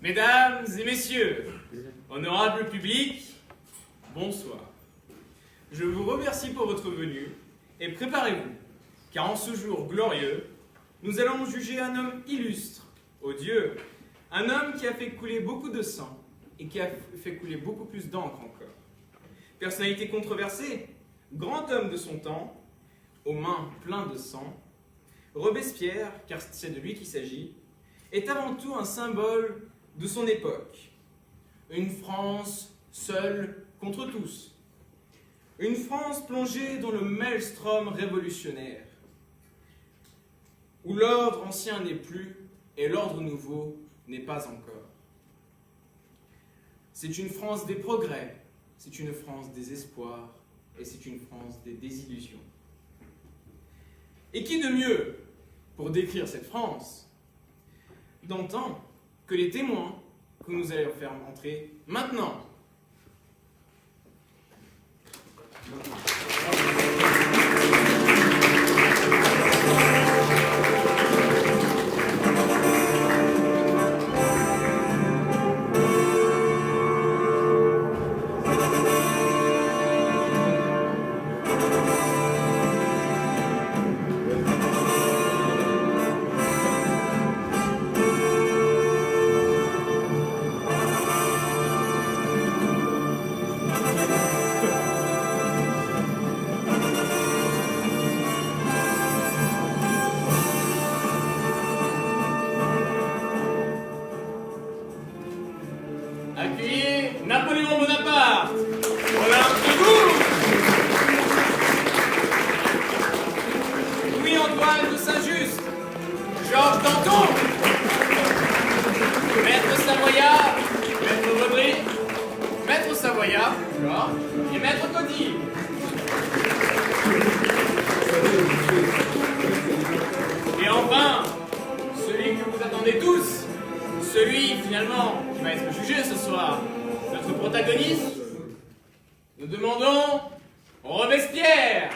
Mesdames et messieurs, honorable public, bonsoir. Je vous remercie pour votre venue et préparez-vous, car en ce jour glorieux, nous allons juger un homme illustre, odieux, un homme qui a fait couler beaucoup de sang et qui a fait couler beaucoup plus d'encre encore. Personnalité controversée, grand homme de son temps, aux mains pleines de sang, Robespierre, car c'est de lui qu'il s'agit, est avant tout un symbole de son époque. Une France seule contre tous. Une France plongée dans le maelstrom révolutionnaire, où l'ordre ancien n'est plus et l'ordre nouveau n'est pas encore. C'est une France des progrès, c'est une France des espoirs et c'est une France des désillusions. Et qui de mieux pour décrire cette France d'antan que les témoins que nous allons faire entrer maintenant. Accueillez Napoléon Bonaparte, Olympe de Gouges, Louis-Antoine de Saint-Just, Georges Danton, Maître Savoyard, Maître Vaudry, Maître Savoyard, Georges, et Maître Cody. Et enfin, celui que vous attendez tous, celui finalement qui va être jugé ce soir, notre protagoniste, nous demandons Robespierre.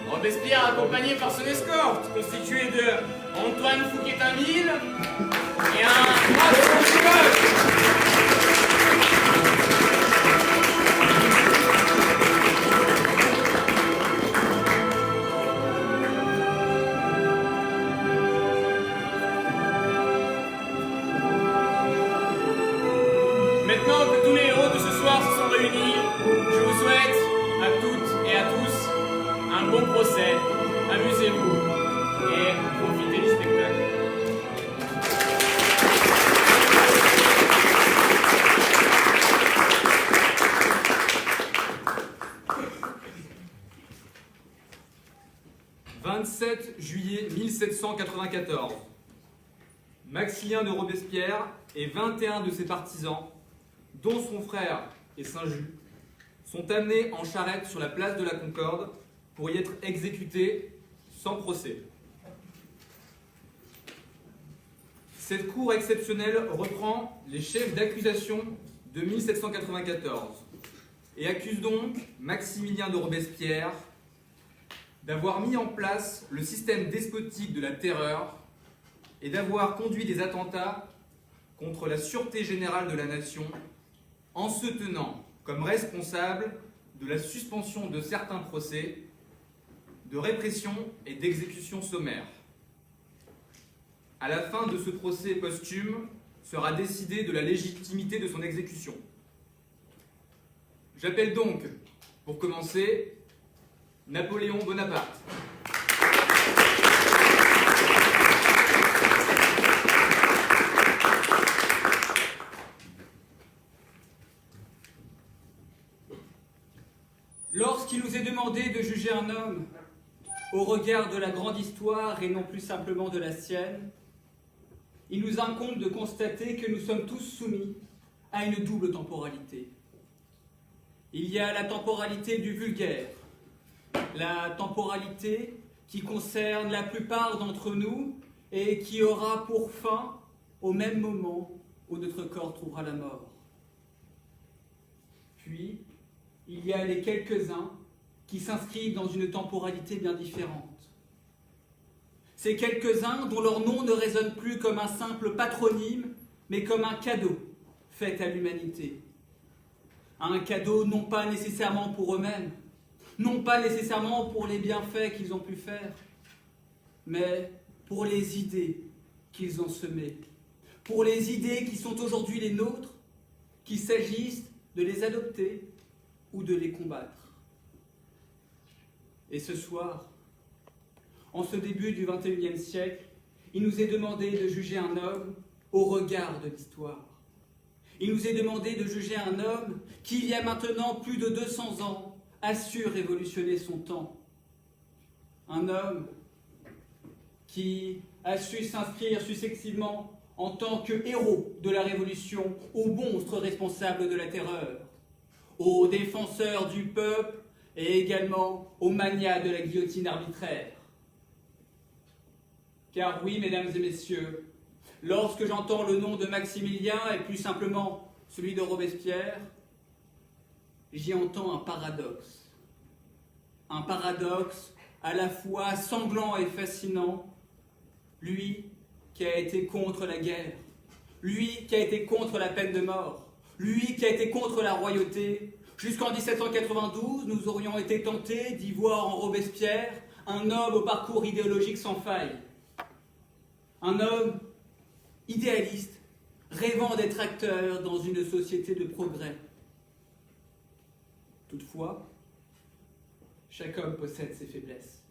Robespierre accompagné par son escorte, constituée de Antoine Fouquet-Tinville et un Max Cheval. Maintenant que tous les héros de ce soir se sont réunis, je vous souhaite à toutes et à tous un bon procès. Amusez-vous et profitez du spectacle. « 27 juillet 1794. Maximilien de Robespierre et 21 de ses partisans, dont son frère et Saint-Just, sont amenés en charrette sur la place de la Concorde pour y être exécutés sans procès. Cette cour exceptionnelle reprend les chefs d'accusation de 1794 et accuse donc Maximilien de Robespierre d'avoir mis en place le système despotique de la terreur et d'avoir conduit des attentats contre la sûreté générale de la nation en se tenant comme responsable de la suspension de certains procès, de répression et d'exécution sommaire. À la fin de ce procès posthume sera décidé de la légitimité de son exécution. J'appelle donc, pour commencer, Napoléon Bonaparte. Lorsqu'il nous est demandé de juger un homme au regard de la grande histoire et non plus simplement de la sienne, il nous incombe de constater que nous sommes tous soumis à une double temporalité. Il y a la temporalité du vulgaire, la temporalité qui concerne la plupart d'entre nous et qui aura pour fin, au même moment où notre corps trouvera la mort. Puis, il y a les quelques-uns qui s'inscrivent dans une temporalité bien différente. Ces quelques-uns dont leur nom ne résonne plus comme un simple patronyme, mais comme un cadeau fait à l'humanité. Un cadeau non pas nécessairement pour eux-mêmes, non pas nécessairement pour les bienfaits qu'ils ont pu faire, mais pour les idées qu'ils ont semées, pour les idées qui sont aujourd'hui les nôtres, qu'il s'agisse de les adopter ou de les combattre. Et ce soir, en ce début du XXIe siècle, il nous est demandé de juger un homme au regard de l'histoire. Il nous est demandé de juger un homme qui, il y a maintenant plus de 200 ans, a su révolutionner son temps. Un homme qui a su s'inscrire successivement en tant que héros de la Révolution, au monstre responsable de la terreur, au défenseur du peuple et également au magnat de la guillotine arbitraire. Car oui, mesdames et messieurs, lorsque j'entends le nom de Maximilien et plus simplement celui de Robespierre, j'y entends un paradoxe. Un paradoxe à la fois sanglant et fascinant. Lui qui a été contre la guerre, lui qui a été contre la peine de mort, lui qui a été contre la royauté. Jusqu'en 1792, nous aurions été tentés d'y voir en Robespierre un homme au parcours idéologique sans faille. Un homme idéaliste, rêvant d'être acteur dans une société de progrès. Toutefois, chaque homme possède ses faiblesses.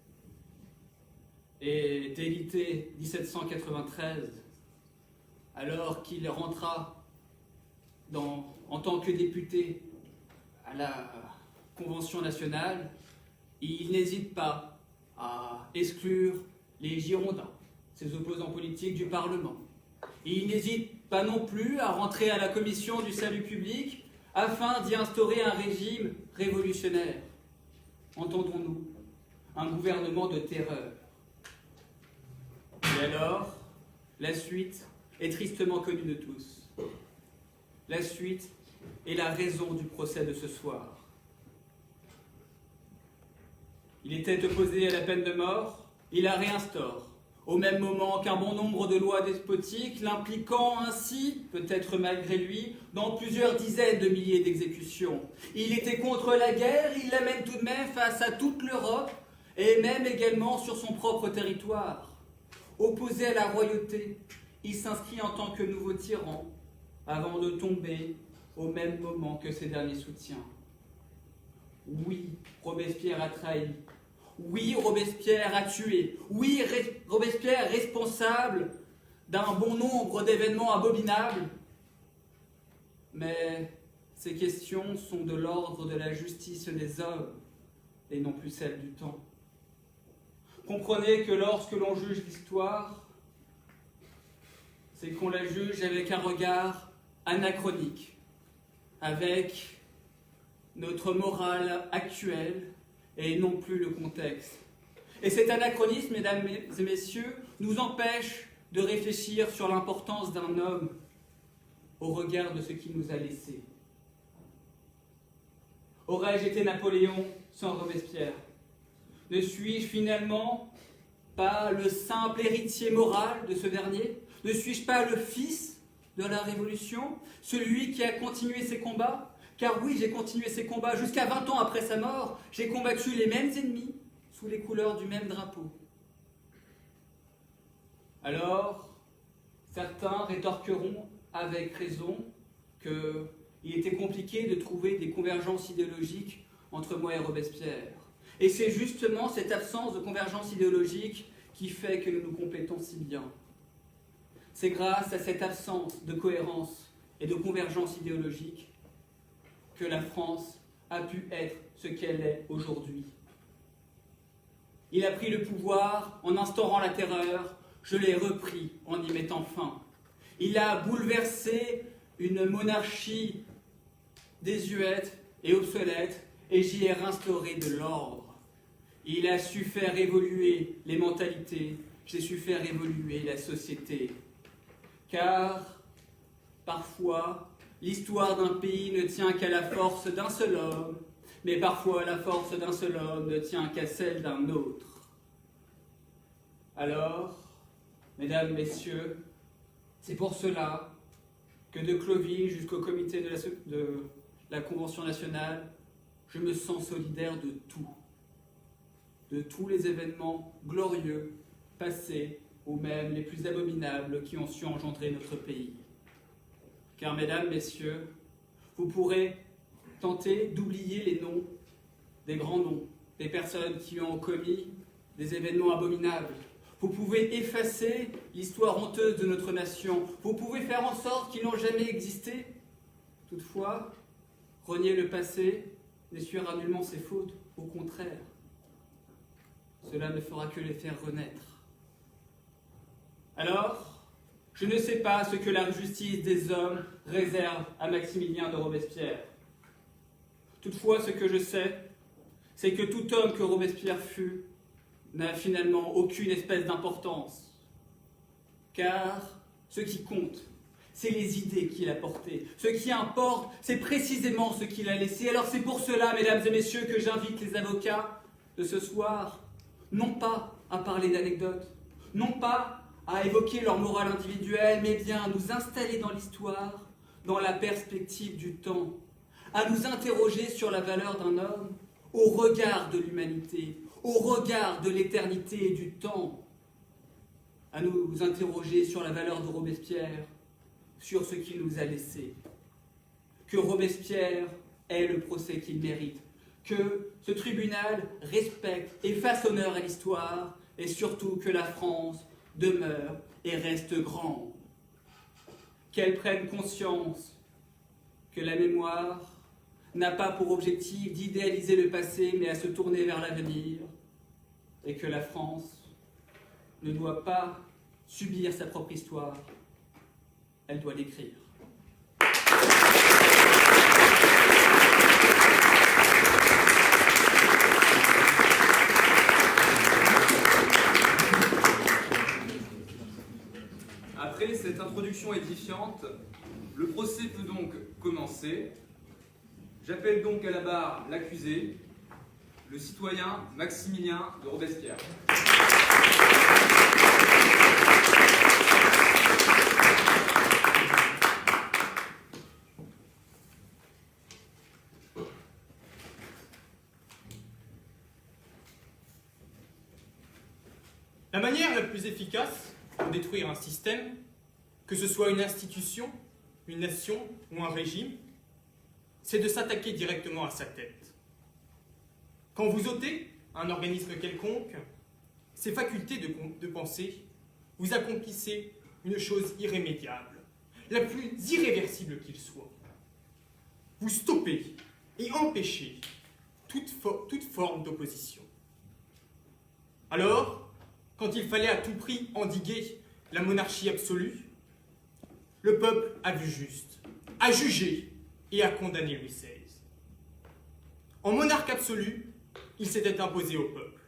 Et dès l'été 1793, alors qu'il rentra en tant que député à la Convention nationale, il n'hésite pas à exclure les Girondins, ses opposants politiques du Parlement. Il n'hésite pas non plus à rentrer à la commission du salut public afin d'y instaurer un régime révolutionnaire. Entendons-nous, un gouvernement de terreur. Et alors, la suite est tristement connue de tous. La suite est la raison du procès de ce soir. Il était opposé à la peine de mort, il la réinstaure, au même moment qu'un bon nombre de lois despotiques, l'impliquant ainsi, peut-être malgré lui, dans plusieurs dizaines de milliers d'exécutions. Il était contre la guerre, il l'amène tout de même face à toute l'Europe, et même également sur son propre territoire. Opposé à la royauté, il s'inscrit en tant que nouveau tyran, avant de tomber au même moment que ses derniers soutiens. Oui, Robespierre a trahi. Oui, Robespierre a tué. Oui, Robespierre est responsable d'un bon nombre d'événements abominables. Mais ces questions sont de l'ordre de la justice des hommes et non plus celle du temps. Comprenez que lorsque l'on juge l'histoire, c'est qu'on la juge avec un regard anachronique, avec notre morale actuelle et non plus le contexte. Et cet anachronisme, mesdames et messieurs, nous empêche de réfléchir sur l'importance d'un homme au regard de ce qu'il nous a laissé. Aurais-je été Napoléon sans Robespierre ? Ne suis-je finalement pas le simple héritier moral de ce dernier ? Ne suis-je pas le fils de la Révolution, celui qui a continué ses combats ? Car oui, j'ai continué ces combats jusqu'à 20 ans après sa mort. J'ai combattu les mêmes ennemis sous les couleurs du même drapeau. Alors, certains rétorqueront avec raison qu'il était compliqué de trouver des convergences idéologiques entre moi et Robespierre. Et c'est justement cette absence de convergence idéologique qui fait que nous nous complétons si bien. C'est grâce à cette absence de cohérence et de convergence idéologique que la France a pu être ce qu'elle est aujourd'hui. Il a pris le pouvoir en instaurant la terreur, je l'ai repris en y mettant fin. Il a bouleversé une monarchie désuète et obsolète, et j'y ai réinstauré de l'ordre. Il a su faire évoluer les mentalités, j'ai su faire évoluer la société. car parfois l'histoire d'un pays ne tient qu'à la force d'un seul homme, mais parfois la force d'un seul homme ne tient qu'à celle d'un autre. Alors, mesdames, messieurs, c'est pour cela que de Clovis jusqu'au comité de la Convention nationale, je me sens solidaire de tout. De tous les événements glorieux, passés, ou même les plus abominables qui ont su engendrer notre pays. Car, mesdames, messieurs, vous pourrez tenter d'oublier les noms, des grands noms, des personnes qui ont commis des événements abominables. Vous pouvez effacer l'histoire honteuse de notre nation. Vous pouvez faire en sorte qu'ils n'ont jamais existé. Toutefois, renier le passé n'essuiera nullement ses fautes. Au contraire, cela ne fera que les faire renaître. Alors, je ne sais pas ce que la justice des hommes réserve à Maximilien de Robespierre. Toutefois, ce que je sais, c'est que tout homme que Robespierre fut n'a finalement aucune espèce d'importance. Car ce qui compte, c'est les idées qu'il a portées. Ce qui importe, c'est précisément ce qu'il a laissé. Alors c'est pour cela, mesdames et messieurs, que j'invite les avocats de ce soir, non pas à parler d'anecdotes, non pas à évoquer leur morale individuelle, mais bien à nous installer dans l'histoire, dans la perspective du temps, à nous interroger sur la valeur d'un homme au regard de l'humanité, au regard de l'éternité et du temps, à nous interroger sur la valeur de Robespierre, sur ce qu'il nous a laissé. Que Robespierre ait le procès qu'il mérite, que ce tribunal respecte et fasse honneur à l'histoire, et surtout que la France demeure et reste grande. Qu'elle prenne conscience que la mémoire n'a pas pour objectif d'idéaliser le passé, mais à se tourner vers l'avenir, et que la France ne doit pas subir sa propre histoire, elle doit l'écrire. Après cette introduction édifiante, le procès peut donc commencer. J'appelle donc à la barre l'accusé, le citoyen Maximilien de Robespierre. La manière la plus efficace pour détruire un système, que ce soit une institution, une nation ou un régime, c'est de s'attaquer directement à sa tête. Quand vous ôtez un organisme quelconque, ses facultés de penser, vous accomplissez une chose irrémédiable, la plus irréversible qu'il soit. Vous stoppez et empêchez toute forme d'opposition. Alors, quand il fallait à tout prix endiguer la monarchie absolue, le peuple a vu juste, a jugé et a condamné Louis XVI. En monarque absolu, il s'était imposé au peuple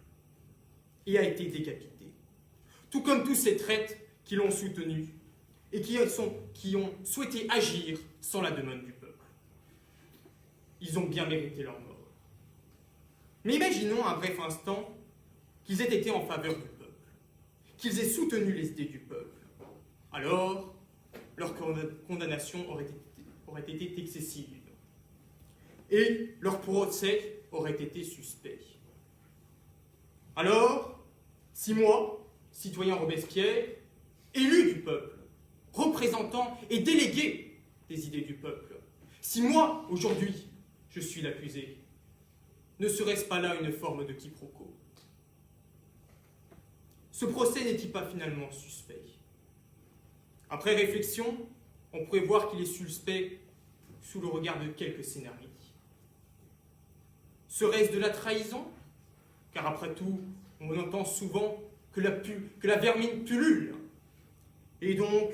et a été décapité, tout comme tous ces traîtres qui l'ont soutenu et qui ont souhaité agir sans la demande du peuple. Ils ont bien mérité leur mort. Mais imaginons un bref instant qu'ils aient été en faveur du peuple, qu'ils aient soutenu les idées du peuple. Alors, leur condamnation aurait été excessive et leur procès aurait été suspect. Alors, si moi, citoyen Robespierre, élu du peuple, représentant et délégué des idées du peuple, si moi, aujourd'hui, je suis l'accusé, ne serait-ce pas là une forme de quiproquo? Ce procès n'est-il pas finalement suspect? Après réflexion, on pourrait voir qu'il est suspect sous le regard de quelques scénarios. Serait-ce de la trahison? Car après tout, on entend souvent que la vermine pullule. Et donc,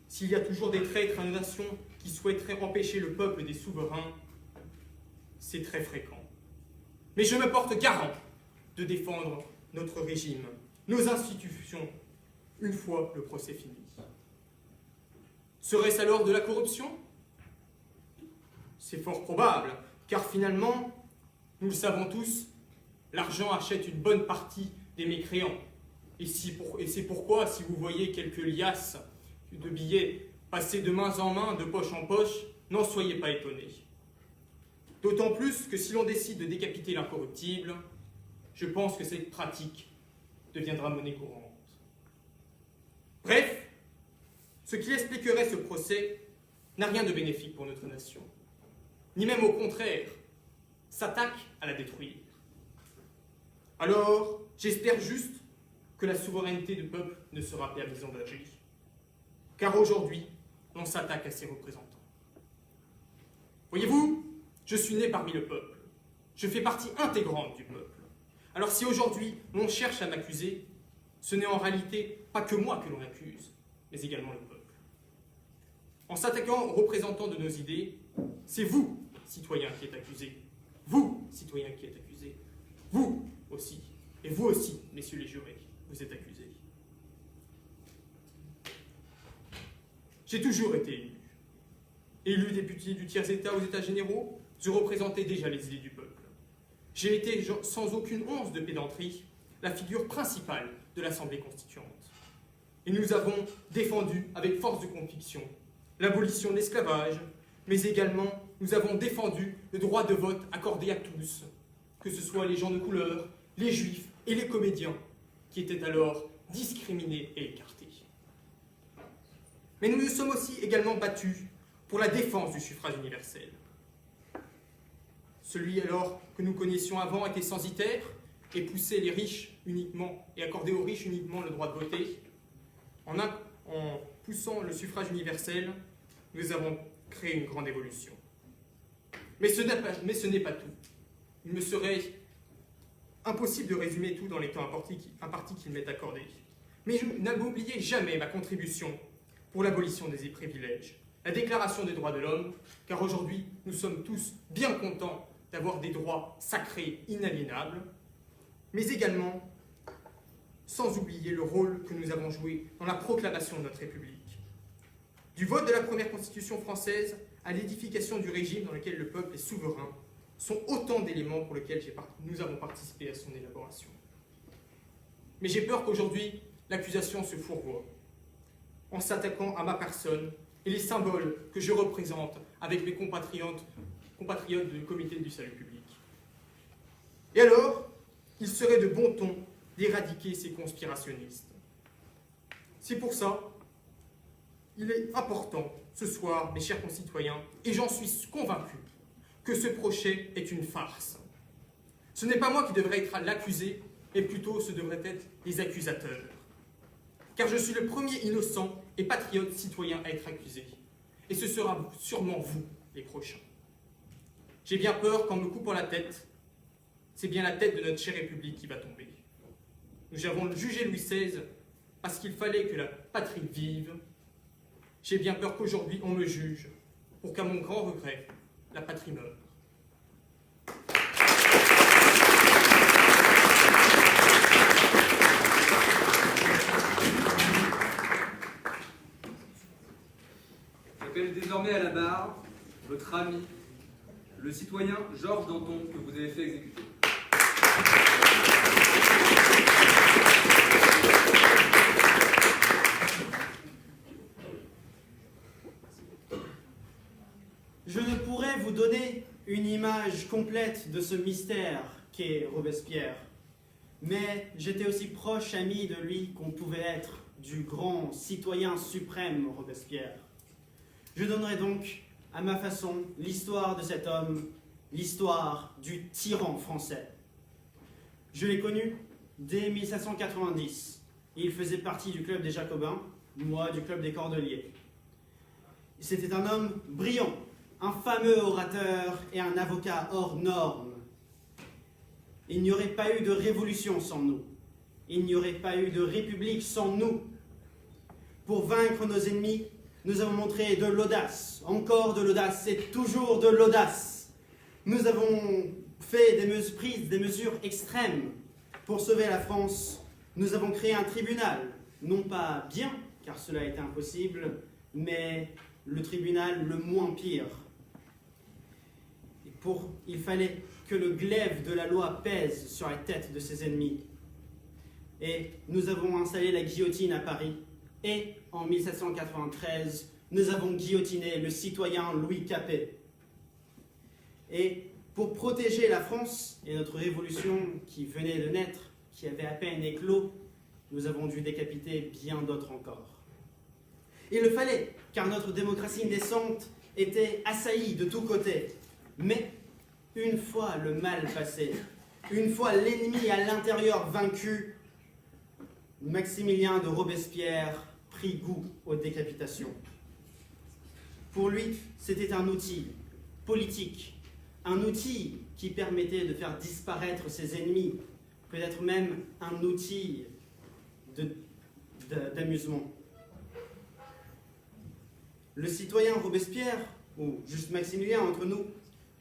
s'il y a toujours des traîtres à nos nations qui souhaiteraient empêcher le peuple des souverains, c'est très fréquent. Mais je me porte garant de défendre notre régime, nos institutions, une fois le procès fini. Serait-ce alors de la corruption? C'est fort probable, car finalement, nous le savons tous, l'argent achète une bonne partie des mécréants. Et c'est pourquoi, si vous voyez quelques liasses de billets passer de main en main, de poche en poche, n'en soyez pas étonnés. D'autant plus que si l'on décide de décapiter l'incorruptible, je pense que cette pratique deviendra monnaie courante. Bref, ce qui expliquerait ce procès n'a rien de bénéfique pour notre nation, ni même au contraire, s'attaque à la détruire. Alors, j'espère juste que la souveraineté du peuple ne sera pas mise en danger, car aujourd'hui, on s'attaque à ses représentants. Voyez-vous, je suis né parmi le peuple, je fais partie intégrante du peuple. Alors si aujourd'hui on cherche à m'accuser, ce n'est en réalité pas que moi que l'on accuse, mais également le peuple. En s'attaquant aux représentants de nos idées, c'est vous, citoyens, qui êtes accusés. Vous, citoyens, qui êtes accusés. Vous aussi. Et vous aussi, messieurs les jurés, vous êtes accusés. J'ai toujours été élu. Élu député du tiers-État aux États généraux, je représentais déjà les idées du peuple. J'ai été, sans aucune once de pédanterie, la figure principale de l'Assemblée constituante. Et nous avons défendu, avec force de conviction, l'abolition de l'esclavage, mais également nous avons défendu le droit de vote accordé à tous, que ce soit les gens de couleur, les juifs et les comédiens, qui étaient alors discriminés et écartés. Mais nous nous sommes aussi également battus pour la défense du suffrage universel. Celui alors que nous connaissions avant était censitaire et poussait les riches uniquement et accordait aux riches uniquement le droit de voter. En poussant le suffrage universel, nous avons créé une grande évolution. Mais ce n'est pas tout. Il me serait impossible de résumer tout dans les temps impartis qu'il m'est accordé. Mais n'oubliez jamais ma contribution pour l'abolition des privilèges, la déclaration des droits de l'homme, car aujourd'hui, nous sommes tous bien contents d'avoir des droits sacrés, inaliénables, mais également, sans oublier le rôle que nous avons joué dans la proclamation de notre République. Du vote de la première Constitution française à l'édification du régime dans lequel le peuple est souverain, sont autant d'éléments pour lesquels nous avons participé à son élaboration. Mais j'ai peur qu'aujourd'hui, l'accusation se fourvoie, en s'attaquant à ma personne et les symboles que je représente avec mes compatriotes du Comité du salut public. Et alors, il serait de bon ton d'éradiquer ces conspirationnistes. C'est pour ça, il est important, ce soir, mes chers concitoyens, et j'en suis convaincu, que ce procès est une farce. Ce n'est pas moi qui devrais être l'accusé, mais plutôt ce devraient être les accusateurs. Car je suis le premier innocent et patriote citoyen à être accusé. Et ce sera sûrement vous, les prochains. J'ai bien peur qu'en me coupant la tête, c'est bien la tête de notre chère République qui va tomber. Nous avons jugé Louis XVI parce qu'il fallait que la patrie vive. J'ai bien peur qu'aujourd'hui on me juge pour qu'à mon grand regret, la patrie meure. J'appelle désormais à la barre votre ami, le citoyen Georges Danton, que vous avez fait exécuter. Je ne pourrais vous donner une image complète de ce mystère qu'est Robespierre, mais j'étais aussi proche ami de lui qu'on pouvait être du grand citoyen suprême Robespierre. Je donnerai donc, à ma façon, l'histoire de cet homme, l'histoire du tyran français. Je l'ai connu dès 1790. Il faisait partie du club des Jacobins, moi du club des Cordeliers. C'était un homme brillant, un fameux orateur et un avocat hors norme. Il n'y aurait pas eu de révolution sans nous. Il n'y aurait pas eu de république sans nous. Pour vaincre nos ennemis, nous avons montré de l'audace, encore de l'audace et toujours de l'audace. Nous avons pris des mesures extrêmes pour sauver la France. Nous avons créé un tribunal, non pas bien, car cela était impossible, mais le tribunal le moins pire. Il fallait que le glaive de la loi pèse sur la tête de ses ennemis. Et nous avons installé la guillotine à Paris. Et en 1793, nous avons guillotiné le citoyen Louis Capet. Et pour protéger la France et notre révolution qui venait de naître, qui avait à peine éclos, nous avons dû décapiter bien d'autres encore. Il le fallait, car notre démocratie naissante était assaillie de tous côtés. Mais une fois le mal passé, une fois l'ennemi à l'intérieur vaincu, Maximilien de Robespierre prit goût aux décapitations. Pour lui, c'était un outil politique, un outil qui permettait de faire disparaître ses ennemis, peut-être même un outil d'amusement. Le citoyen Robespierre, ou juste Maximilien entre nous,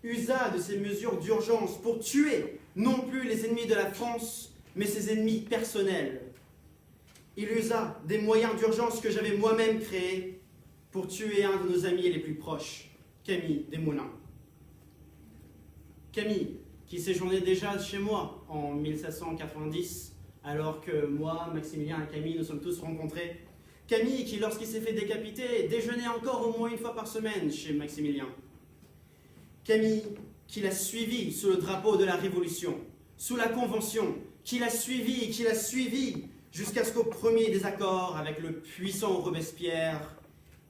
usa de ces mesures d'urgence pour tuer non plus les ennemis de la France, mais ses ennemis personnels. Il usa des moyens d'urgence que j'avais moi-même créés pour tuer un de nos amis les plus proches, Camille Desmoulins. Camille, qui séjournait déjà chez moi en 1790, alors que moi, Maximilien et Camille, nous sommes tous rencontrés. Camille, qui, lorsqu'il s'est fait décapiter, déjeunait encore au moins une fois par semaine chez Maximilien. Camille, qui l'a suivi sous le drapeau de la Révolution, sous la Convention, qui l'a suivi, jusqu'à ce qu'au premier désaccord avec le puissant Robespierre,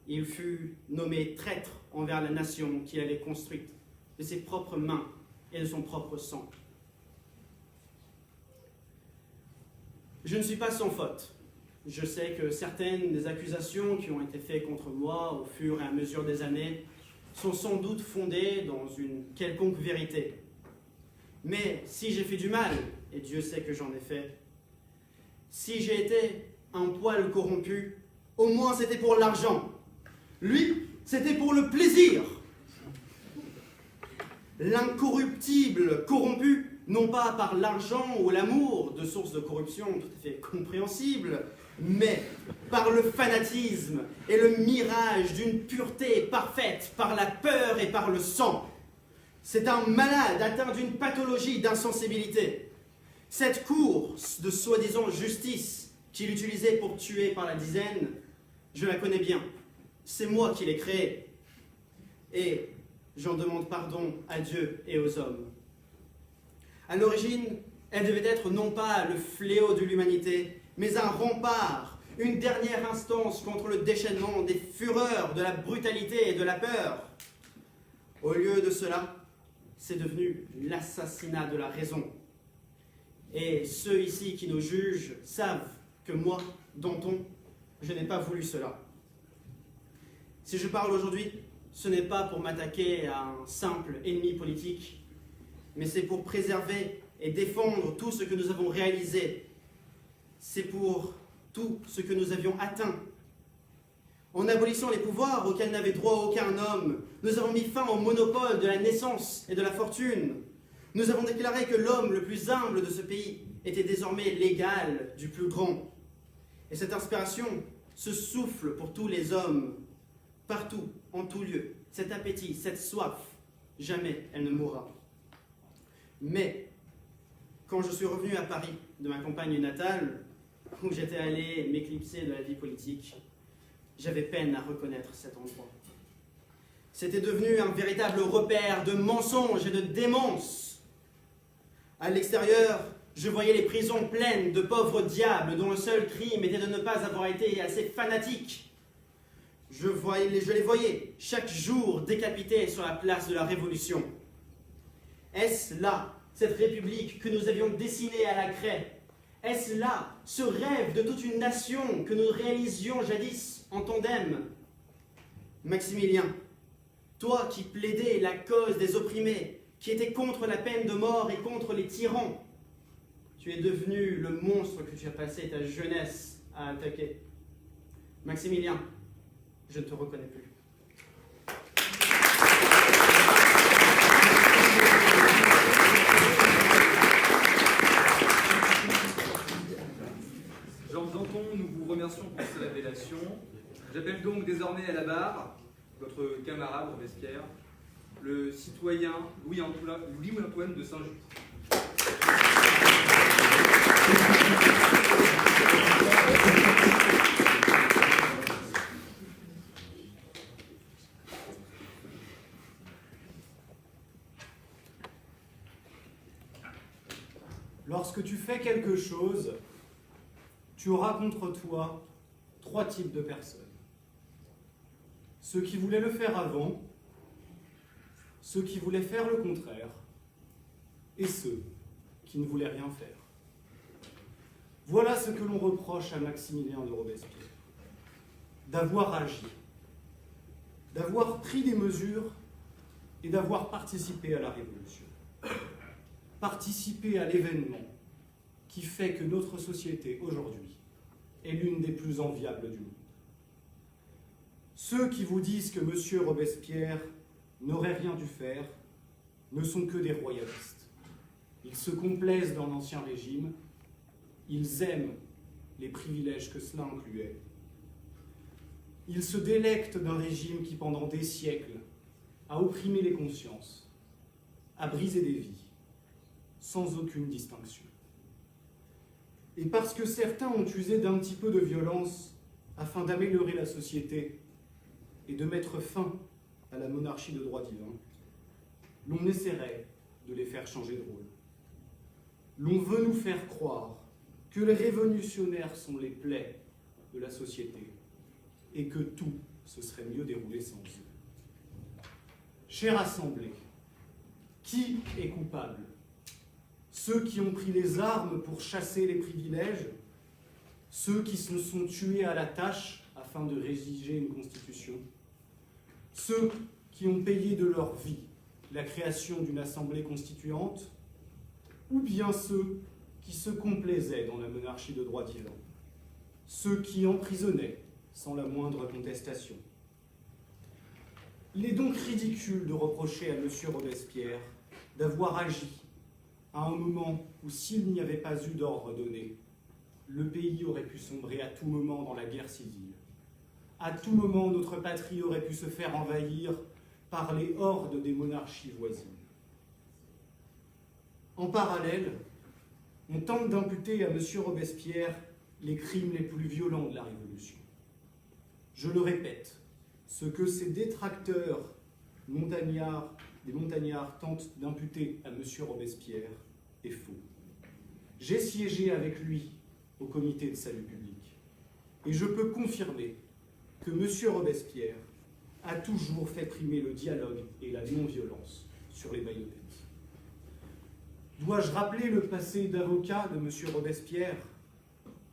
il fut nommé traître envers la nation qu'il avait construite de ses propres mains et de son propre sang. Je ne suis pas sans faute. Je sais que certaines des accusations qui ont été faites contre moi au fur et à mesure des années sont sans doute fondées dans une quelconque vérité. Mais si j'ai fait du mal, et Dieu sait que j'en ai fait, si j'ai été un poil corrompu, au moins c'était pour l'argent. Lui, c'était pour le plaisir. L'incorruptible corrompu, non pas par l'argent ou l'amour, deux sources de corruption tout à fait compréhensibles, mais par le fanatisme et le mirage d'une pureté parfaite, par la peur et par le sang. C'est un malade atteint d'une pathologie d'insensibilité. Cette course de soi-disant justice qu'il utilisait pour tuer par la dizaine, je la connais bien. C'est moi qui l'ai créée. Et j'en demande pardon à Dieu et aux hommes. À l'origine, elle devait être non pas le fléau de l'humanité, mais un rempart, une dernière instance contre le déchaînement des fureurs, de la brutalité et de la peur. Au lieu de cela, c'est devenu l'assassinat de la raison. Et ceux ici qui nous jugent savent que moi, Danton, je n'ai pas voulu cela. Si je parle aujourd'hui, ce n'est pas pour m'attaquer à un simple ennemi politique, mais c'est pour préserver et défendre tout ce que nous avons réalisé. C'est pour tout ce que nous avions atteint. En abolissant les pouvoirs auxquels n'avait droit aucun homme, nous avons mis fin au monopole de la naissance et de la fortune. Nous avons déclaré que l'homme le plus humble de ce pays était désormais l'égal du plus grand. Et cette inspiration se souffle pour tous les hommes, partout, en tout lieu. Cet appétit, cette soif, jamais elle ne mourra. Mais, quand je suis revenu à Paris, de ma campagne natale, où j'étais allé m'éclipser de la vie politique, j'avais peine à reconnaître cet endroit. C'était devenu un véritable repère de mensonges et de démence. À l'extérieur, je voyais les prisons pleines de pauvres diables dont le seul crime était de ne pas avoir été assez fanatiques. Je les voyais chaque jour décapités sur la place de la Révolution. Est-ce là, cette République que nous avions dessinée à la craie? Est-ce là, ce rêve de toute une nation que nous réalisions jadis en tandem? Maximilien, toi qui plaidais la cause des opprimés, qui étais contre la peine de mort et contre les tyrans, tu es devenu le monstre que tu as passé ta jeunesse à attaquer. Maximilien, je ne te reconnais plus. Georges Danton, nous vous remercions pour cette révélation. J'appelle donc désormais à la barre votre camarade Robespierre, le citoyen Louis-Antoine de Saint-Just. Lorsque tu fais quelque chose, tu auras contre toi 3 types de personnes. Ceux qui voulaient le faire avant, ceux qui voulaient faire le contraire, et ceux qui ne voulaient rien faire. Voilà ce que l'on reproche à Maximilien de Robespierre. D'avoir agi, d'avoir pris des mesures et d'avoir participé à la Révolution. Participer à l'événement qui fait que notre société aujourd'hui est l'une des plus enviables du monde. Ceux qui vous disent que M. Robespierre n'aurait rien dû faire ne sont que des royalistes. Ils se complaisent dans l'Ancien Régime, ils aiment les privilèges que cela incluait. Ils se délectent d'un régime qui, pendant des siècles, a opprimé les consciences, a brisé des vies, sans aucune distinction. Et parce que certains ont usé d'un petit peu de violence afin d'améliorer la société et de mettre fin à la monarchie de droit divin, l'on essaierait de les faire changer de rôle. L'on veut nous faire croire que les révolutionnaires sont les plaies de la société et que tout se serait mieux déroulé sans eux. Chère Assemblée, qui est coupable ? Ceux qui ont pris les armes pour chasser les privilèges, ceux qui se sont tués à la tâche afin de rédiger une constitution, ceux qui ont payé de leur vie la création d'une assemblée constituante, ou bien ceux qui se complaisaient dans la monarchie de droit divin, ceux qui emprisonnaient sans la moindre contestation. Il est donc ridicule de reprocher à M. Robespierre d'avoir agi à un moment où, s'il n'y avait pas eu d'ordre donné, le pays aurait pu sombrer à tout moment dans la guerre civile. À tout moment, notre patrie aurait pu se faire envahir par les hordes des monarchies voisines. En parallèle, on tente d'imputer à M. Robespierre les crimes les plus violents de la Révolution. Je le répète, ce que ces détracteurs des montagnards tentent d'imputer à M. Robespierre est faux. J'ai siégé avec lui au comité de salut public et je peux confirmer que M. Robespierre a toujours fait primer le dialogue et la non-violence sur les baïonnettes. Dois-je rappeler le passé d'avocat de M. Robespierre,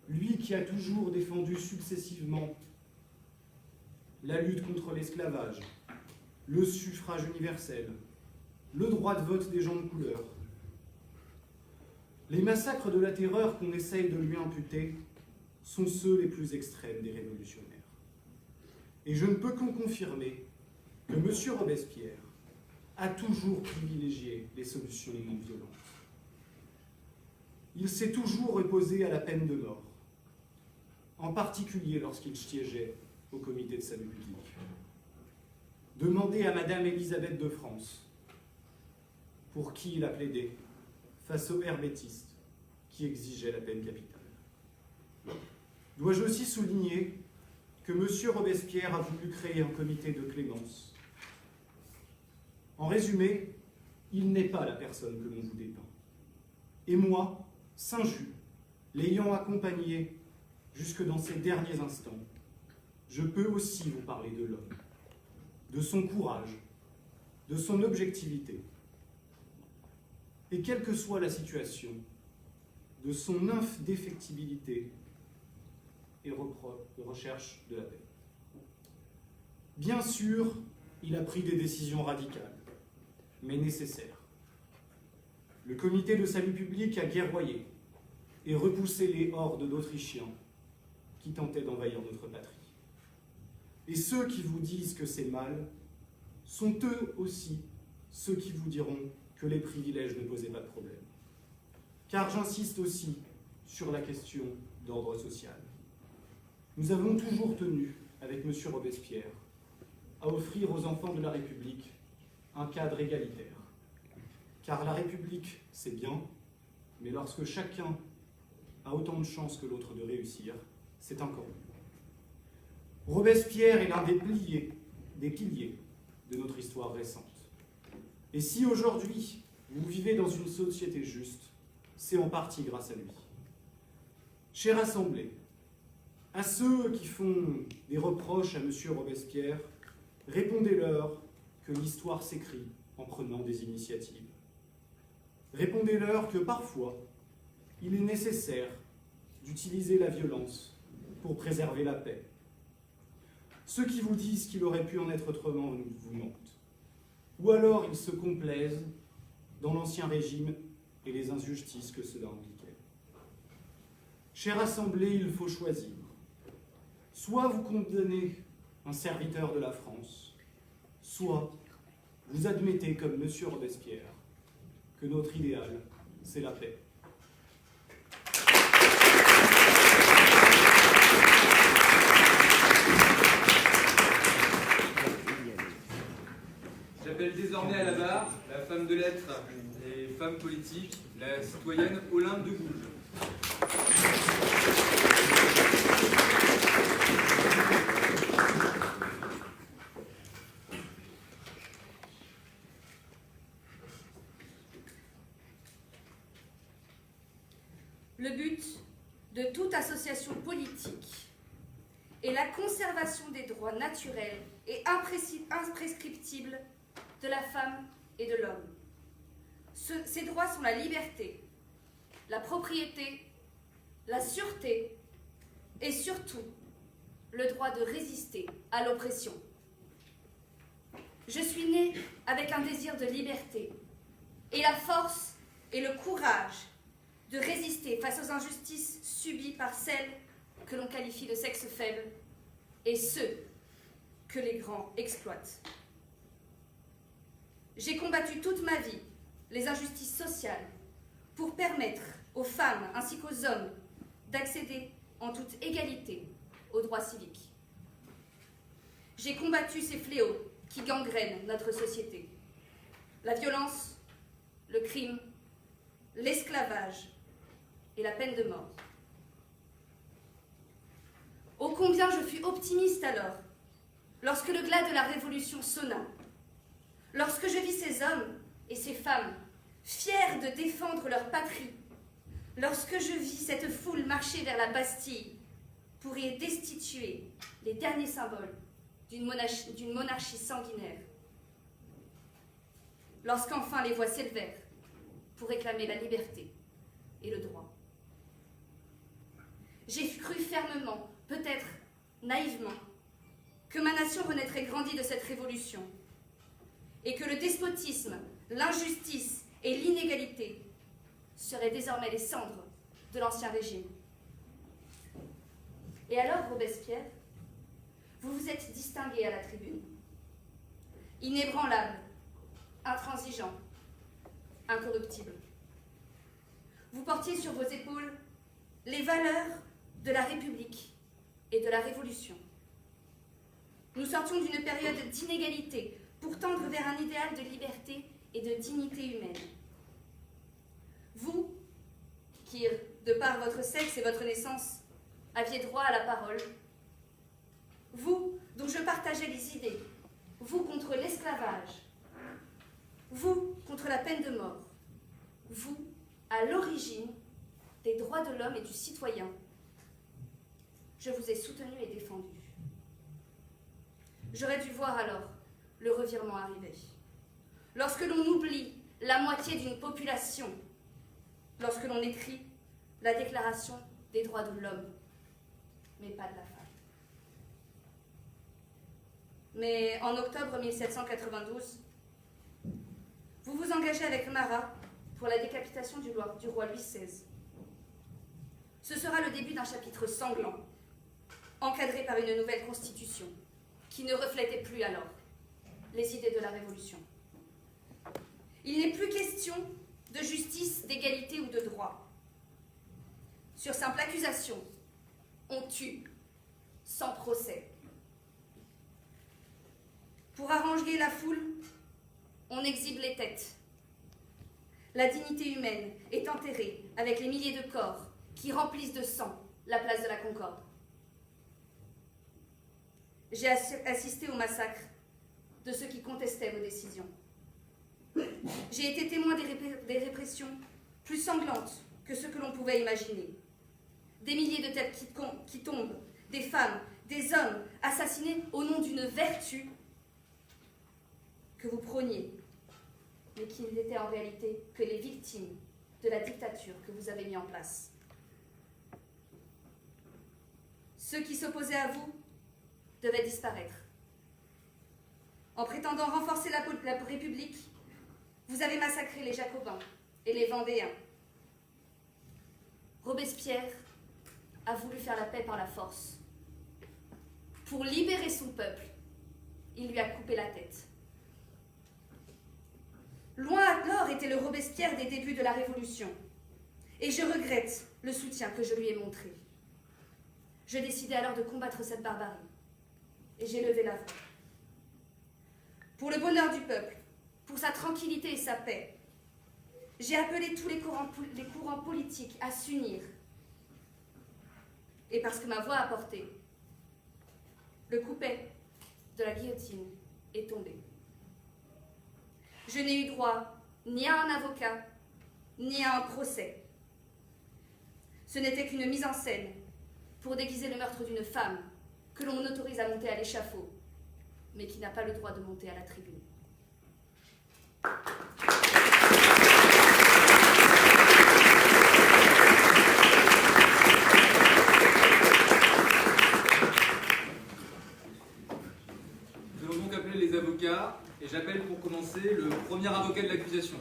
lui qui a toujours défendu successivement la lutte contre l'esclavage, le suffrage universel, le droit de vote des gens de couleur. Les massacres de la terreur qu'on essaye de lui imputer sont ceux les plus extrêmes des révolutionnaires. Et je ne peux qu'en confirmer que M. Robespierre a toujours privilégié les solutions non violentes. Il s'est toujours opposé à la peine de mort, en particulier lorsqu'il siégeait au comité de salut public. Demandez à Madame Élisabeth de France, pour qui il a plaidé, face aux herbettistes qui exigeaient la peine capitale. Dois-je aussi souligner que M. Robespierre a voulu créer un comité de clémence. En résumé, il n'est pas la personne que l'on vous dépeint. Et moi, Saint-Just, l'ayant accompagné jusque dans ses derniers instants, je peux aussi vous parler de l'homme, de son courage, de son objectivité, et quelle que soit la situation, de son indéfectibilité et recherche de la paix. Bien sûr, il a pris des décisions radicales, mais nécessaires. Le comité de salut public a guerroyé et repoussé les hordes d'Autrichiens qui tentaient d'envahir notre patrie. Et ceux qui vous disent que c'est mal sont eux aussi ceux qui vous diront que les privilèges ne posaient pas de problème. Car j'insiste aussi sur la question d'ordre social. Nous avons toujours tenu avec M. Robespierre, à offrir aux enfants de la République un cadre égalitaire. Car la République, c'est bien, mais lorsque chacun a autant de chances que l'autre de réussir, c'est encore mieux. Robespierre est l'un des piliers de notre histoire récente. Et si aujourd'hui, vous vivez dans une société juste, c'est en partie grâce à lui. Chère Assemblée, à ceux qui font des reproches à M. Robespierre, répondez-leur que l'histoire s'écrit en prenant des initiatives. Répondez-leur que parfois, il est nécessaire d'utiliser la violence pour préserver la paix. Ceux qui vous disent qu'il aurait pu en être autrement vous mentent. Ou alors ils se complaisent dans l'ancien régime et les injustices que cela impliquait. Chère Assemblée, il faut choisir. Soit vous condamnez un serviteur de la France, soit vous admettez, comme M. Robespierre, que notre idéal, c'est la paix. J'appelle désormais à la barre la femme de lettres et femme politique, la citoyenne Olympe de Gouges. Le but de toute association politique est la conservation des droits naturels et imprescriptibles de la femme et de l'homme. Ces droits sont la liberté, la propriété, la sûreté et surtout le droit de résister à l'oppression. Je suis née avec un désir de liberté et la force et le courage de résister face aux injustices subies par celles que l'on qualifie de sexe faible et ceux que les grands exploitent. J'ai combattu toute ma vie les injustices sociales pour permettre aux femmes ainsi qu'aux hommes d'accéder en toute égalité aux droits civiques. J'ai combattu ces fléaux qui gangrènent notre société. La violence, le crime, l'esclavage et la peine de mort. Ô combien je fus optimiste alors, lorsque le glas de la Révolution sonna, lorsque je vis ces hommes et ces femmes fiers de défendre leur patrie, lorsque je vis cette foule marcher vers la Bastille pour y destituer les derniers symboles d'une monarchie sanguinaire, lorsqu'enfin les voix s'élevèrent pour réclamer la liberté et le droit. J'ai cru fermement, peut-être naïvement, que ma nation renaîtrait grandie de cette révolution et que le despotisme, l'injustice et l'inégalité seraient désormais les cendres de l'ancien régime. Et alors, Robespierre, vous vous êtes distingué à la tribune, inébranlable, intransigeant, incorruptible. Vous portiez sur vos épaules les valeurs de la République et de la Révolution. Nous sortions d'une période d'inégalité pour tendre vers un idéal de liberté et de dignité humaine. Vous, qui, de par votre sexe et votre naissance, aviez droit à la parole, vous, dont je partageais les idées, vous contre l'esclavage, vous contre la peine de mort, vous, à l'origine des droits de l'homme et du citoyen, je vous ai soutenu et défendu. J'aurais dû voir alors le revirement arriver. Lorsque l'on oublie la moitié d'une population, lorsque l'on écrit la Déclaration des droits de l'homme, mais pas de la femme. Mais en octobre 1792, vous vous engagez avec Marat pour la décapitation du roi Louis XVI. Ce sera le début d'un chapitre sanglant, encadré par une nouvelle constitution, qui ne reflétait plus alors les idées de la Révolution. Il n'est plus question de justice, d'égalité ou de droit. Sur simple accusation, on tue sans procès. haranguer la foule, on exhibe les têtes. La dignité humaine est enterrée avec les milliers de corps qui remplissent de sang la place de la Concorde. J'ai assisté au massacre de ceux qui contestaient vos décisions. J'ai été témoin des répressions plus sanglantes que ce que l'on pouvait imaginer. Des milliers de têtes qui tombent, des femmes, des hommes assassinés au nom d'une vertu que vous prôniez, mais qui n'étaient en réalité que les victimes de la dictature que vous avez mis en place. Ceux qui s'opposaient à vous devaient disparaître. En prétendant renforcer la République, vous avez massacré les Jacobins et les Vendéens. Robespierre a voulu faire la paix par la force. Pour libérer son peuple, il lui a coupé la tête. Loin alors était le Robespierre des débuts de la Révolution, et je regrette le soutien que je lui ai montré. Je décidai alors de combattre cette barbarie, et j'ai levé la voix. Pour le bonheur du peuple, pour sa tranquillité et sa paix, j'ai appelé tous les courants politiques à s'unir. Et parce que ma voix a porté, le coupet de la guillotine est tombé. Je n'ai eu droit ni à un avocat, ni à un procès. Ce n'était qu'une mise en scène pour déguiser le meurtre d'une femme que l'on autorise à monter à l'échafaud, mais qui n'a pas le droit de monter à la tribune. Nous allons donc appeler les avocats, et j'appelle pour commencer le premier avocat de l'accusation.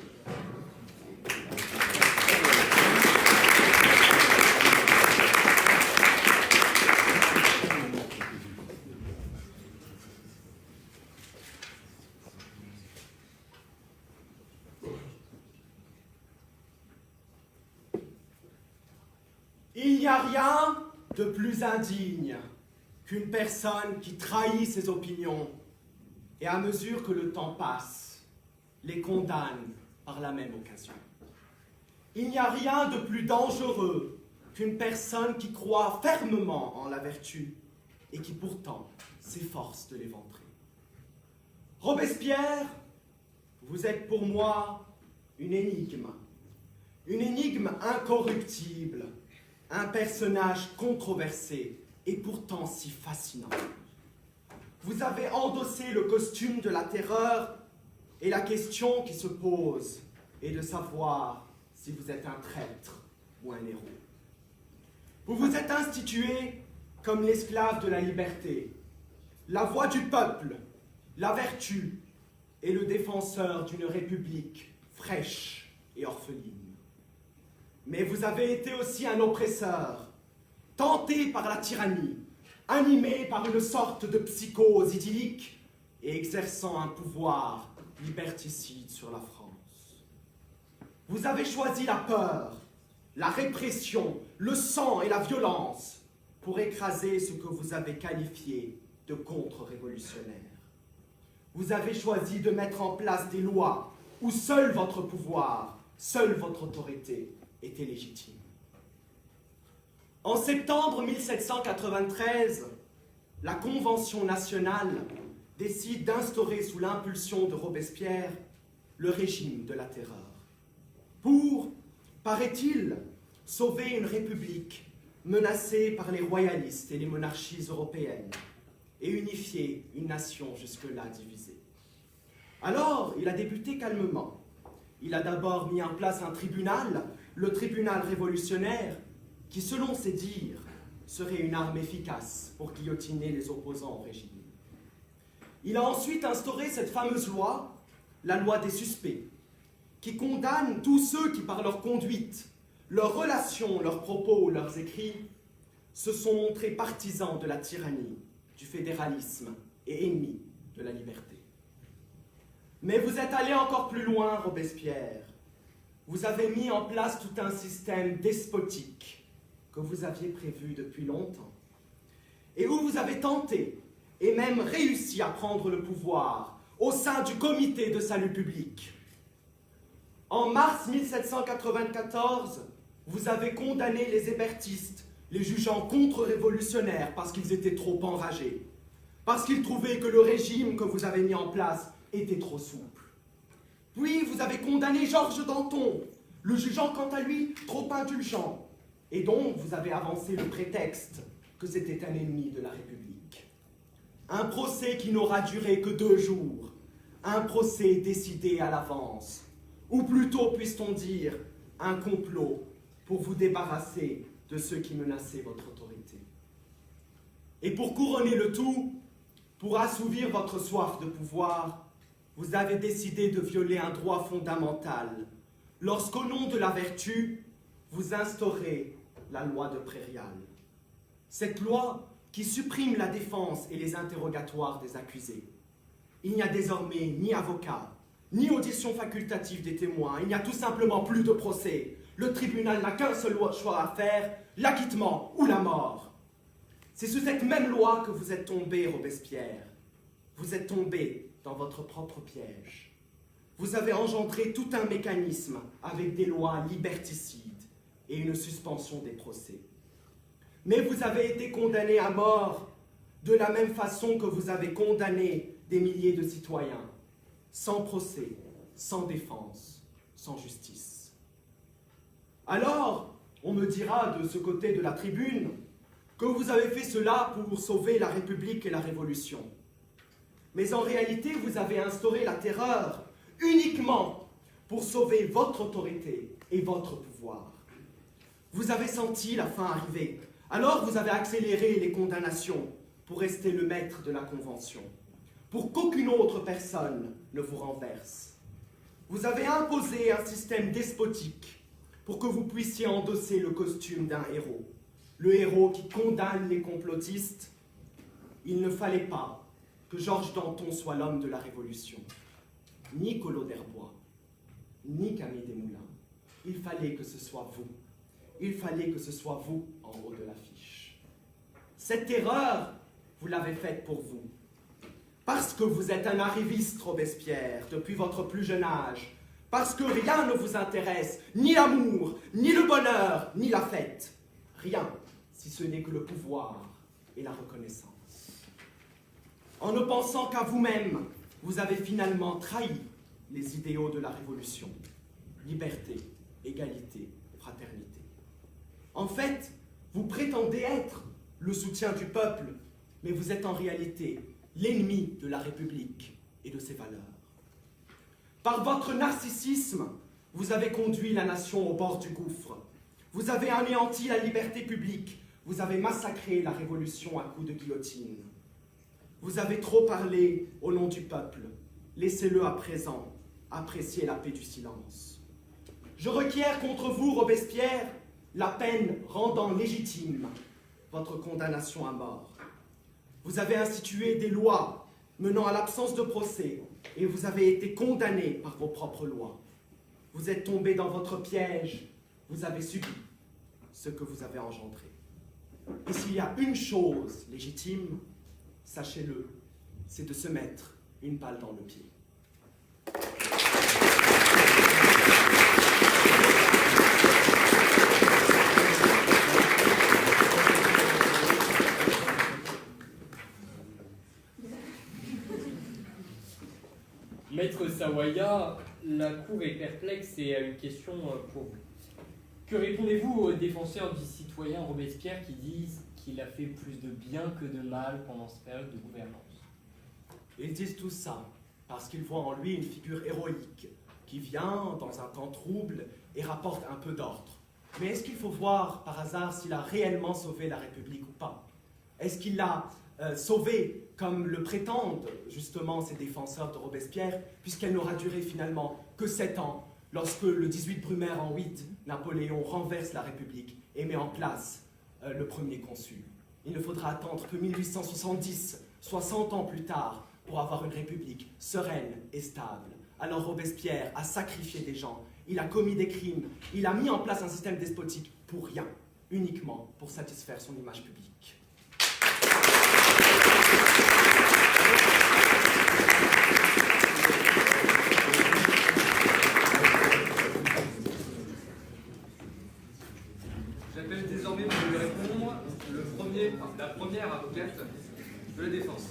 Il n'y a rien de plus indigne qu'une personne qui trahit ses opinions et à mesure que le temps passe, les condamne par la même occasion. Il n'y a rien de plus dangereux qu'une personne qui croit fermement en la vertu et qui pourtant s'efforce de l'éventrer. Robespierre, vous êtes pour moi une énigme incorruptible, un personnage controversé et pourtant si fascinant. Vous avez endossé le costume de la terreur et la question qui se pose est de savoir si vous êtes un traître ou un héros. Vous vous êtes institué comme l'esclave de la liberté, la voix du peuple, la vertu et le défenseur d'une république fraîche et orpheline. Mais vous avez été aussi un oppresseur, tenté par la tyrannie, animé par une sorte de psychose idyllique et exerçant un pouvoir liberticide sur la France. Vous avez choisi la peur, la répression, le sang et la violence pour écraser ce que vous avez qualifié de contre-révolutionnaire. Vous avez choisi de mettre en place des lois où seul votre pouvoir, seule votre autorité était légitime. En septembre 1793, la Convention nationale décide d'instaurer sous l'impulsion de Robespierre le régime de la terreur. Pour, paraît-il, sauver une république menacée par les royalistes et les monarchies européennes et unifier une nation jusque-là divisée. Alors, il a débuté calmement. Il a d'abord mis en place un tribunal, le tribunal révolutionnaire, qui, selon ses dires, serait une arme efficace pour guillotiner les opposants au régime. Il a ensuite instauré cette fameuse loi, la loi des suspects, qui condamne tous ceux qui, par leur conduite, leurs relations, leurs propos, leurs écrits, se sont montrés partisans de la tyrannie, du fédéralisme et ennemis de la liberté. Mais vous êtes allé encore plus loin, Robespierre. Vous avez mis en place tout un système despotique que vous aviez prévu depuis longtemps, et où vous avez tenté, et même réussi à prendre le pouvoir au sein du comité de salut public. En mars 1794, vous avez condamné les hébertistes, les jugeant contre-révolutionnaires parce qu'ils étaient trop enragés, parce qu'ils trouvaient que le régime que vous avez mis en place était trop souple. Puis vous avez condamné Georges Danton, le jugeant quant à lui trop indulgent, et donc vous avez avancé le prétexte que c'était un ennemi de la République. Un procès qui n'aura duré que 2 jours, un procès décidé à l'avance, ou plutôt puisse-t-on dire un complot pour vous débarrasser de ceux qui menaçaient votre autorité. Et pour couronner le tout, pour assouvir votre soif de pouvoir, vous avez décidé de violer un droit fondamental, lorsqu'au nom de la vertu, vous instaurez la loi de Prairial. Cette loi qui supprime la défense et les interrogatoires des accusés. Il n'y a désormais ni avocat, ni audition facultative des témoins, il n'y a tout simplement plus de procès. Le tribunal n'a qu'un seul choix à faire, l'acquittement ou la mort. C'est sous cette même loi que vous êtes tombé, Robespierre. Vous êtes tombé dans votre propre piège. Vous avez engendré tout un mécanisme avec des lois liberticides et une suspension des procès. Mais vous avez été condamné à mort de la même façon que vous avez condamné des milliers de citoyens, sans procès, sans défense, sans justice. Alors, on me dira de ce côté de la tribune que vous avez fait cela pour sauver la République et la Révolution. Mais en réalité, vous avez instauré la terreur uniquement pour sauver votre autorité et votre pouvoir. Vous avez senti la fin arriver, alors vous avez accéléré les condamnations pour rester le maître de la Convention, pour qu'aucune autre personne ne vous renverse. Vous avez imposé un système despotique pour que vous puissiez endosser le costume d'un héros, le héros qui condamne les complotistes. Il ne fallait pas que Georges Danton soit l'homme de la Révolution, ni Collot d'Herbois, ni Camille Desmoulins. Il fallait que ce soit vous. Il fallait que ce soit vous en haut de l'affiche. Cette terreur, vous l'avez faite pour vous. Parce que vous êtes un arriviste, Robespierre, depuis votre plus jeune âge. Parce que rien ne vous intéresse, ni l'amour, ni le bonheur, ni la fête. Rien, si ce n'est que le pouvoir et la reconnaissance. En ne pensant qu'à vous-même, vous avez finalement trahi les idéaux de la Révolution. Liberté, égalité, fraternité. En fait, vous prétendez être le soutien du peuple, mais vous êtes en réalité l'ennemi de la République et de ses valeurs. Par votre narcissisme, vous avez conduit la nation au bord du gouffre. Vous avez anéanti la liberté publique. Vous avez massacré la Révolution à coups de guillotine. Vous avez trop parlé au nom du peuple. Laissez-le à présent apprécier la paix du silence. Je requiers contre vous, Robespierre, la peine rendant légitime votre condamnation à mort. Vous avez institué des lois menant à l'absence de procès et vous avez été condamné par vos propres lois. Vous êtes tombé dans votre piège, vous avez subi ce que vous avez engendré. Et s'il y a une chose légitime, sachez-le, c'est de se mettre une balle dans le pied. Maître Sawaya, la Cour est perplexe et a une question pour vous. Que répondez-vous aux défenseurs du citoyen Robespierre qui disent qu'il a fait plus de bien que de mal pendant cette période de gouvernance? Ils disent tout ça parce qu'ils voient en lui une figure héroïque qui vient dans un temps trouble et rapporte un peu d'ordre. Mais est-ce qu'il faut voir par hasard s'il a réellement sauvé la République ou pas? Est-ce qu'il l'a sauvée comme le prétendent justement ces défenseurs de Robespierre, puisqu'elle n'aura duré finalement que 7 ans, lorsque le 18 Brumaire en 8, Napoléon renverse la République et met en place le premier consul. Il ne faudra attendre que 1870, 60 ans plus tard, pour avoir une République sereine et stable. Alors Robespierre a sacrifié des gens, il a commis des crimes, il a mis en place un système despotique pour rien, uniquement pour satisfaire son image publique. chef de la défense.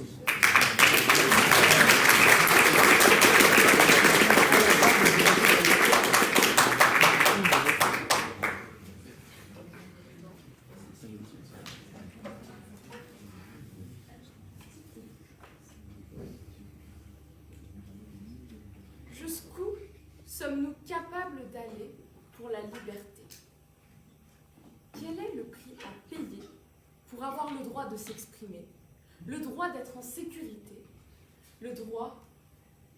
Jusqu'où sommes-nous capables d'aller pour la liberté? Quel est le prix à payer pour avoir le droit de s'exprimer, le droit d'être en sécurité, le droit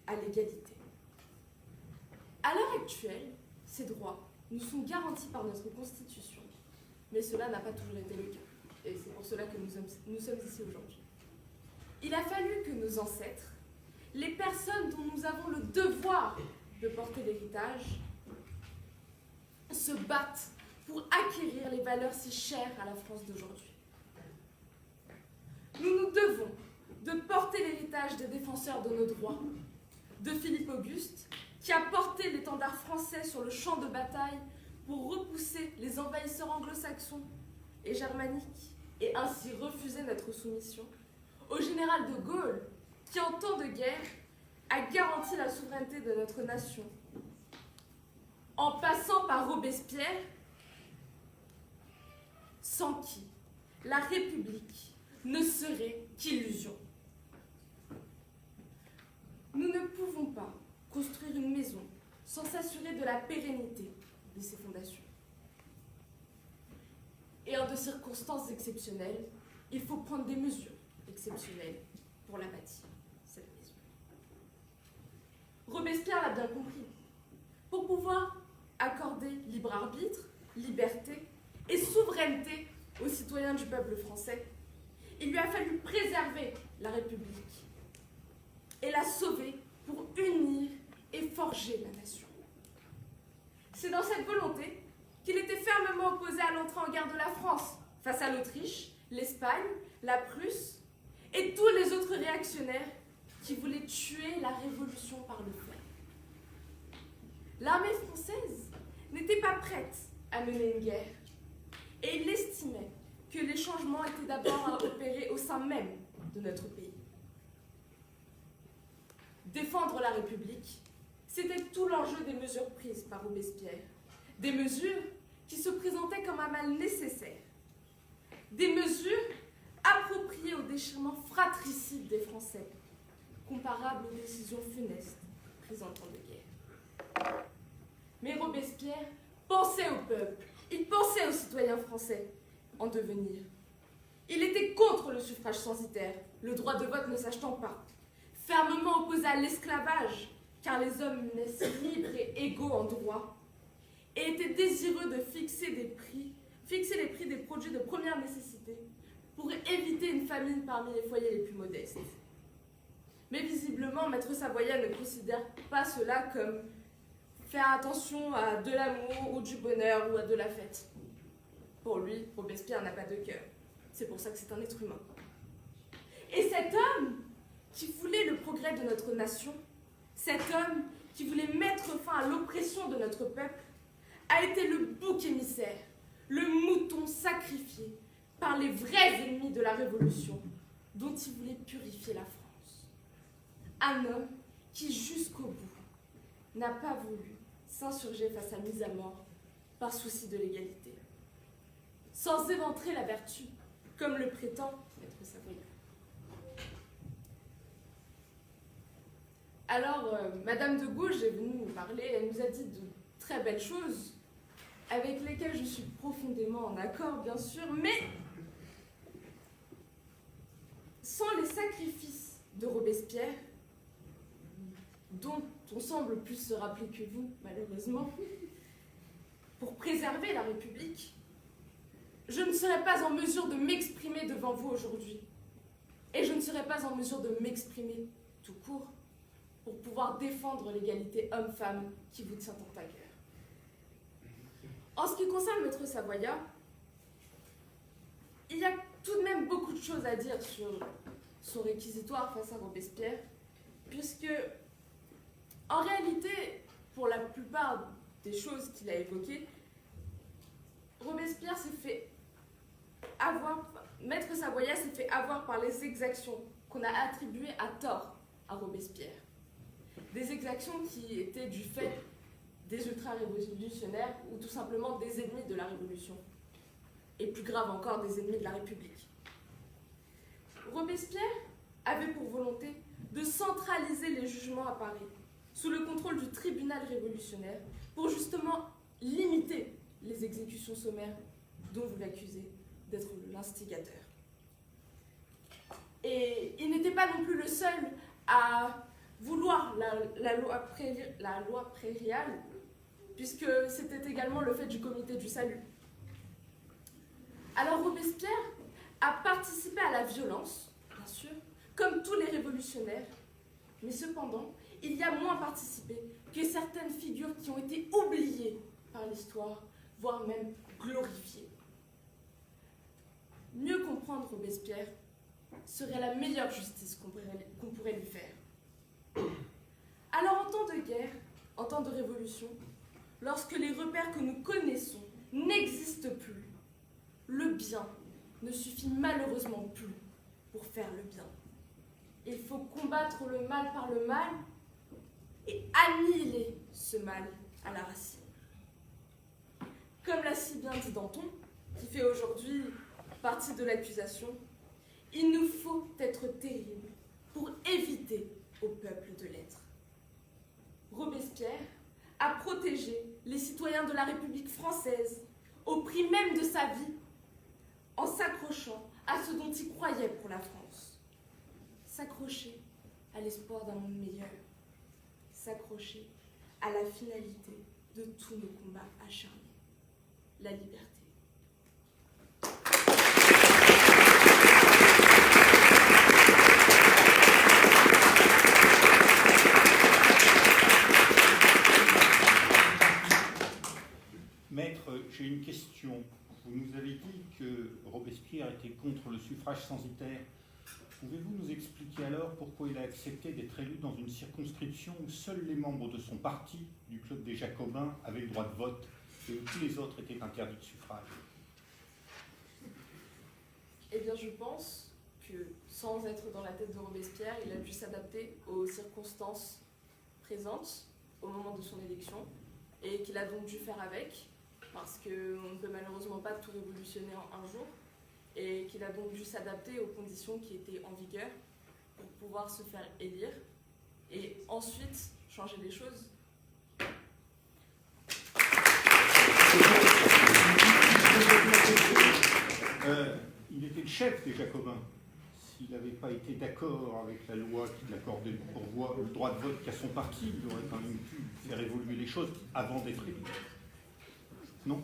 à l'égalité? À l'heure actuelle, ces droits nous sont garantis par notre Constitution, mais cela n'a pas toujours été le cas. Et c'est pour cela que nous sommes ici aujourd'hui. Il a fallu que nos ancêtres, les personnes dont nous avons le devoir de porter l'héritage, se battent pour acquérir les valeurs si chères à la France d'aujourd'hui. Nous nous devons de porter l'héritage des défenseurs de nos droits, de Philippe Auguste, qui a porté l'étendard français sur le champ de bataille pour repousser les envahisseurs anglo-saxons et germaniques et ainsi refuser notre soumission, au général de Gaulle, qui en temps de guerre a garanti la souveraineté de notre nation, en passant par Robespierre, sans qui la République ne serait qu'illusion. Nous ne pouvons pas construire une maison sans s'assurer de la pérennité de ses fondations. Et en de circonstances exceptionnelles, il faut prendre des mesures exceptionnelles pour la bâtir, cette maison. Robespierre l'a bien compris. Pour pouvoir accorder libre arbitre, liberté et souveraineté aux citoyens du peuple français, il lui a fallu préserver la République et la sauver pour unir et forger la nation. C'est dans cette volonté qu'il était fermement opposé à l'entrée en guerre de la France face à l'Autriche, l'Espagne, la Prusse et tous les autres réactionnaires qui voulaient tuer la Révolution par le fer. L'armée française n'était pas prête à mener une guerre et il estimait que les changements étaient d'abord à opérer au sein même de notre pays. Défendre la République, c'était tout l'enjeu des mesures prises par Robespierre. Des mesures qui se présentaient comme un mal nécessaire. Des mesures appropriées au déchirement fratricide des Français, comparables aux décisions funestes prises en temps de guerre. Mais Robespierre pensait au peuple, il pensait aux citoyens français en devenir. Il était contre le suffrage censitaire, le droit de vote ne s'achetant pas, fermement opposé à l'esclavage, car les hommes naissent libres et égaux en droit, et était désireux de fixer les prix des produits de première nécessité pour éviter une famine parmi les foyers les plus modestes. Mais visiblement, Maître Savoyard ne considère pas cela comme faire attention à de l'amour ou du bonheur ou à de la fête. Pour lui, Robespierre n'a pas de cœur. C'est pour ça que c'est un être humain. Et cet homme qui voulait le progrès de notre nation, cet homme qui voulait mettre fin à l'oppression de notre peuple, a été le bouc émissaire, le mouton sacrifié par les vrais ennemis de la Révolution, dont il voulait purifier la France. Un homme qui, jusqu'au bout, n'a pas voulu s'insurger face à mise à mort par souci de l'égalité, sans éventrer la vertu, comme le prétend Maître Savoyard. Alors, Madame de Gaulle est venue nous parler, elle nous a dit de très belles choses, avec lesquelles je suis profondément en accord, bien sûr, mais sans les sacrifices de Robespierre, dont on semble plus se rappeler que vous, malheureusement, pour préserver la République, je ne serais pas en mesure de m'exprimer devant vous aujourd'hui. Et je ne serais pas en mesure de m'exprimer tout court pour pouvoir défendre l'égalité homme-femme qui vous tient tant à cœur. En ce qui concerne Maître Savoyard, il y a tout de même beaucoup de choses à dire sur son réquisitoire face à Robespierre, puisque, en réalité, pour la plupart des choses qu'il a évoquées, Robespierre s'est fait avoir Maître Savoya s'est fait avoir par les exactions qu'on a attribuées à tort à Robespierre. Des exactions qui étaient du fait des ultra-révolutionnaires ou tout simplement des ennemis de la Révolution. Et plus grave encore, des ennemis de la République. Robespierre avait pour volonté de centraliser les jugements à Paris sous le contrôle du tribunal révolutionnaire pour justement limiter les exécutions sommaires dont vous l'accusez d'être l'instigateur. Et il n'était pas non plus le seul à vouloir la loi prairiale, puisque c'était également le fait du comité du salut. Alors Robespierre a participé à la violence, bien sûr, comme tous les révolutionnaires, mais cependant, il y a moins participé que certaines figures qui ont été oubliées par l'histoire, voire même glorifiées. Mieux comprendre Robespierre serait la meilleure justice qu'on pourrait lui faire. Alors en temps de guerre, en temps de révolution, lorsque les repères que nous connaissons n'existent plus, le bien ne suffit malheureusement plus pour faire le bien. Il faut combattre le mal par le mal et annihiler ce mal à la racine. Comme l'a si bien dit Danton, qui fait aujourd'hui partie de l'accusation, il nous faut être terribles pour éviter au peuple de l'être. Robespierre a protégé les citoyens de la République française au prix même de sa vie, en s'accrochant à ce dont il croyait pour la France. S'accrocher à l'espoir d'un monde meilleur. S'accrocher à la finalité de tous nos combats acharnés. La liberté. Maître, j'ai une question. Vous nous avez dit que Robespierre était contre le suffrage censitaire. Pouvez-vous nous expliquer alors pourquoi il a accepté d'être élu dans une circonscription où seuls les membres de son parti, du Club des Jacobins, avaient le droit de vote et où tous les autres étaient interdits de suffrage? Eh bien, je pense que, sans être dans la tête de Robespierre, il a dû s'adapter aux circonstances présentes au moment de son élection et qu'il a donc dû faire avec, parce qu'on ne peut malheureusement pas tout révolutionner en un jour, et qu'il a donc dû s'adapter aux conditions qui étaient en vigueur pour pouvoir se faire élire et ensuite changer les choses. Il était le chef des Jacobins. S'il n'avait pas été d'accord avec la loi qui l'accordait le droit de vote qu'à son parti, il aurait quand même pu faire évoluer les choses avant d'être élu. Non?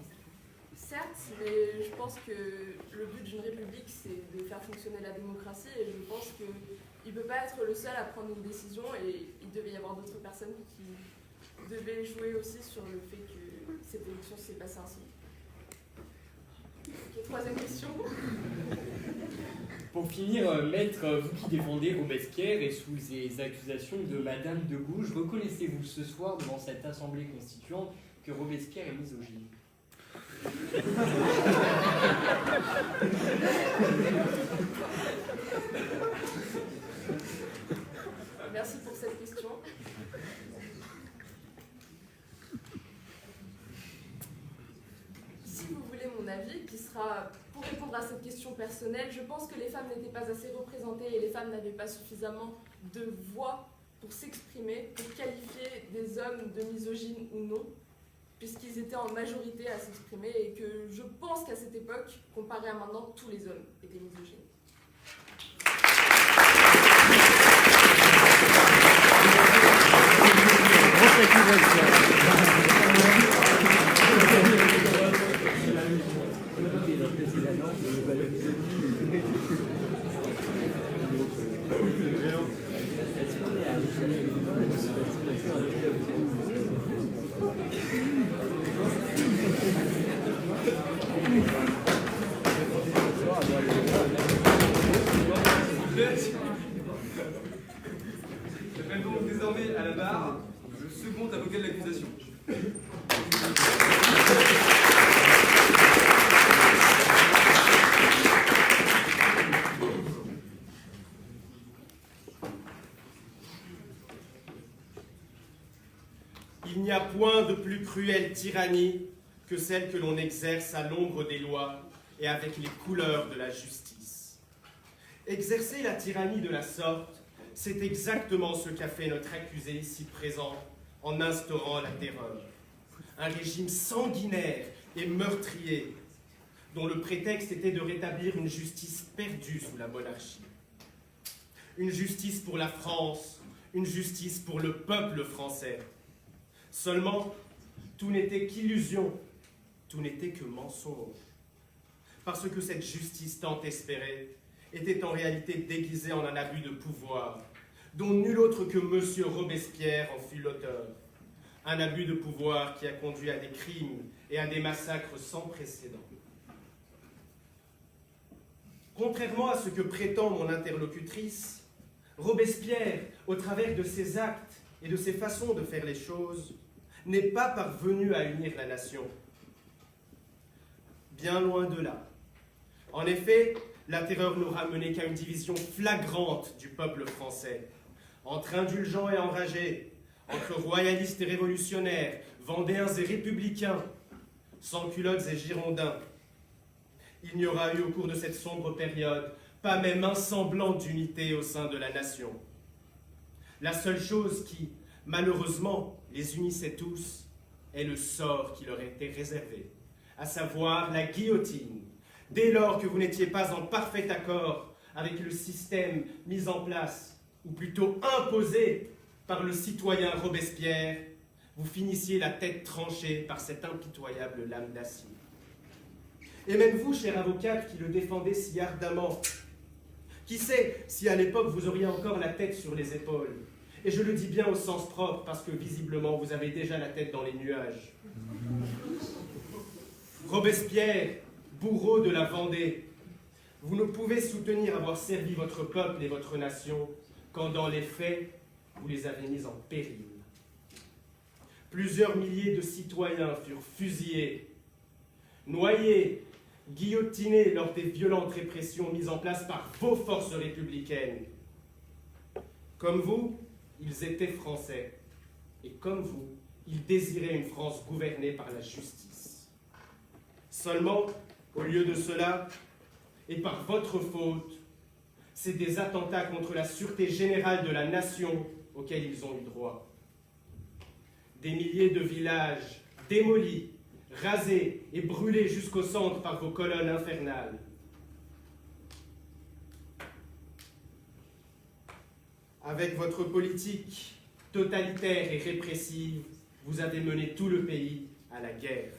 Certes, mais je pense que le but d'une république, c'est de faire fonctionner la démocratie, et je pense qu'il ne peut pas être le seul à prendre une décision, et il devait y avoir d'autres personnes qui devaient jouer aussi sur le fait que cette élection s'est passée ainsi. Ok, troisième question. Pour finir, maître, vous qui défendez Robespierre et sous les accusations de Madame de Gouges, reconnaissez-vous ce soir devant cette assemblée constituante que Robespierre est misogyne? Merci pour cette question. Si vous voulez mon avis, qui sera pour répondre à cette question personnelle, je pense que les femmes n'étaient pas assez représentées et les femmes n'avaient pas suffisamment de voix pour s'exprimer, pour qualifier des hommes de misogynes ou non, puisqu'ils étaient en majorité à s'exprimer, et que je pense qu'à cette époque, comparé à maintenant, tous les hommes étaient misogynes. J'appelle donc désormais à la barre le second avocat de l'accusation. Il n'y a point de plus cruelle tyrannie que celle que l'on exerce à l'ombre des lois et avec les couleurs de la justice. Exercer la tyrannie de la sorte, c'est exactement ce qu'a fait notre accusé ici présent en instaurant la terreur. Un régime sanguinaire et meurtrier, dont le prétexte était de rétablir une justice perdue sous la monarchie. Une justice pour la France, une justice pour le peuple français. Seulement, tout n'était qu'illusion, tout n'était que mensonge. Parce que cette justice tant espérée était en réalité déguisée en un abus de pouvoir, dont nul autre que M. Robespierre en fut l'auteur. Un abus de pouvoir qui a conduit à des crimes et à des massacres sans précédent. Contrairement à ce que prétend mon interlocutrice, Robespierre, au travers de ses actes et de ses façons de faire les choses, n'est pas parvenu à unir la nation. Bien loin de là. En effet, la terreur n'aura mené qu'à une division flagrante du peuple français, entre indulgents et enragés, entre royalistes et révolutionnaires, vendéens et républicains, sans-culottes et girondins. Il n'y aura eu au cours de cette sombre période pas même un semblant d'unité au sein de la nation. La seule chose qui, malheureusement, les unissait tous est le sort qui leur était réservé, à savoir la guillotine, dès lors que vous n'étiez pas en parfait accord avec le système mis en place, ou plutôt imposé par le citoyen Robespierre, vous finissiez la tête tranchée par cette impitoyable lame d'acier. Et même vous, chère avocate, qui le défendez si ardemment, qui sait si à l'époque vous auriez encore la tête sur les épaules? Et je le dis bien au sens propre, parce que visiblement vous avez déjà la tête dans les nuages. Robespierre, bourreau de la Vendée, vous ne pouvez soutenir avoir servi votre peuple et votre nation quand dans les faits, vous les avez mis en péril. Plusieurs milliers de citoyens furent fusillés, noyés, guillotinés lors des violentes répressions mises en place par vos forces républicaines. Comme vous, ils étaient français, et comme vous, ils désiraient une France gouvernée par la justice. Seulement, au lieu de cela, et par votre faute, c'est des attentats contre la sûreté générale de la nation auxquels ils ont eu droit. Des milliers de villages démolis, rasés et brûlés jusqu'au centre par vos colonnes infernales. Avec votre politique totalitaire et répressive, vous avez mené tout le pays à la guerre.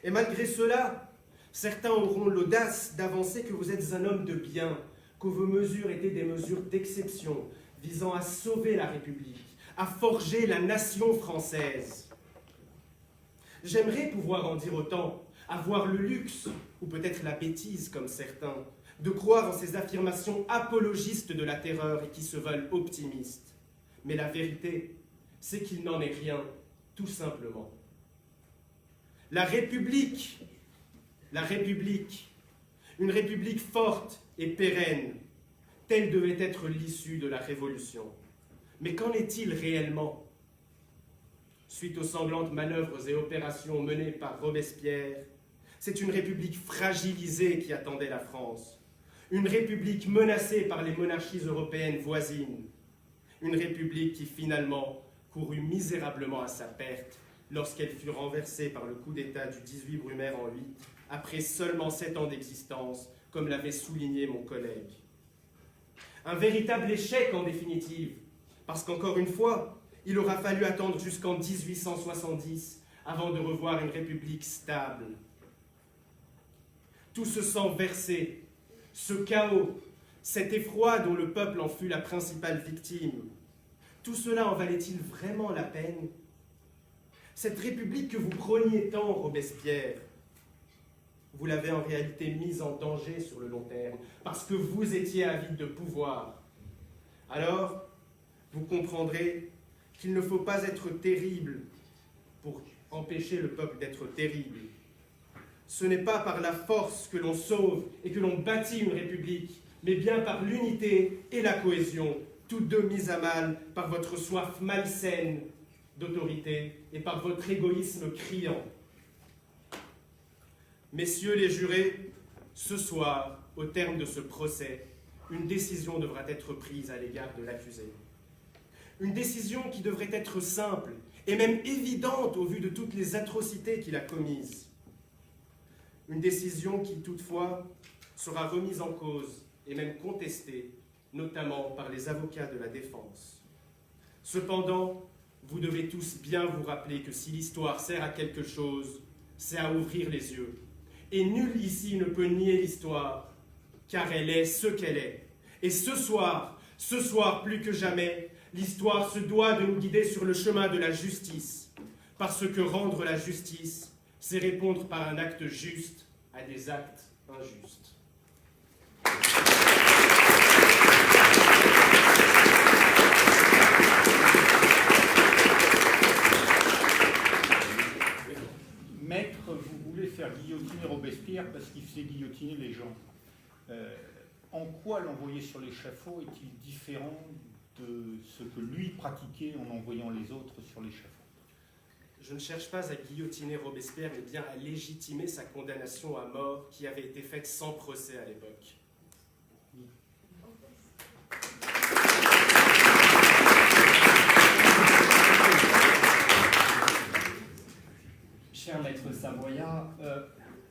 Et malgré cela, certains auront l'audace d'avancer que vous êtes un homme de bien, que vos mesures étaient des mesures d'exception, visant à sauver la République, à forger la nation française. J'aimerais pouvoir en dire autant, avoir le luxe, ou peut-être la bêtise comme certains, de croire en ces affirmations apologistes de la terreur et qui se veulent optimistes. Mais la vérité, c'est qu'il n'en est rien, tout simplement. La République, une République forte et pérenne, telle devait être l'issue de la Révolution. Mais qu'en est-il réellement? Suite aux sanglantes manœuvres et opérations menées par Robespierre, c'est une République fragilisée qui attendait la France. Une République menacée par les monarchies européennes voisines. Une République qui finalement courut misérablement à sa perte lorsqu'elle fut renversée par le coup d'État du 18 Brumaire en 8, après seulement 7 ans d'existence, comme l'avait souligné mon collègue. Un véritable échec en définitive, parce qu'encore une fois, il aura fallu attendre jusqu'en 1870 avant de revoir une République stable. Tout ce sang versé, ce chaos, cet effroi dont le peuple en fut la principale victime, tout cela en valait-il vraiment la peine? Cette République que vous prôniez tant, Robespierre, vous l'avez en réalité mise en danger sur le long terme, parce que vous étiez avide de pouvoir. Alors, vous comprendrez qu'il ne faut pas être terrible pour empêcher le peuple d'être terrible. Ce n'est pas par la force que l'on sauve et que l'on bâtit une république, mais bien par l'unité et la cohésion, toutes deux mises à mal par votre soif malsaine d'autorité et par votre égoïsme criant. Messieurs les jurés, ce soir, au terme de ce procès, une décision devra être prise à l'égard de l'accusé. Une décision qui devrait être simple et même évidente au vu de toutes les atrocités qu'il a commises. Une décision qui, toutefois, sera remise en cause et même contestée, notamment par les avocats de la défense. Cependant, vous devez tous bien vous rappeler que si l'histoire sert à quelque chose, c'est à ouvrir les yeux. Et nul ici ne peut nier l'histoire, car elle est ce qu'elle est. Et ce soir plus que jamais, l'histoire se doit de nous guider sur le chemin de la justice, parce que rendre la justice, c'est répondre par un acte juste à des actes injustes. Maître, vous voulez faire guillotiner Robespierre parce qu'il faisait guillotiner les gens. En quoi l'envoyer sur l'échafaud est-il différent de ce que lui pratiquait en envoyant les autres sur l'échafaud? Je ne cherche pas à guillotiner Robespierre, mais bien à légitimer sa condamnation à mort qui avait été faite sans procès à l'époque. Cher maître Savoya,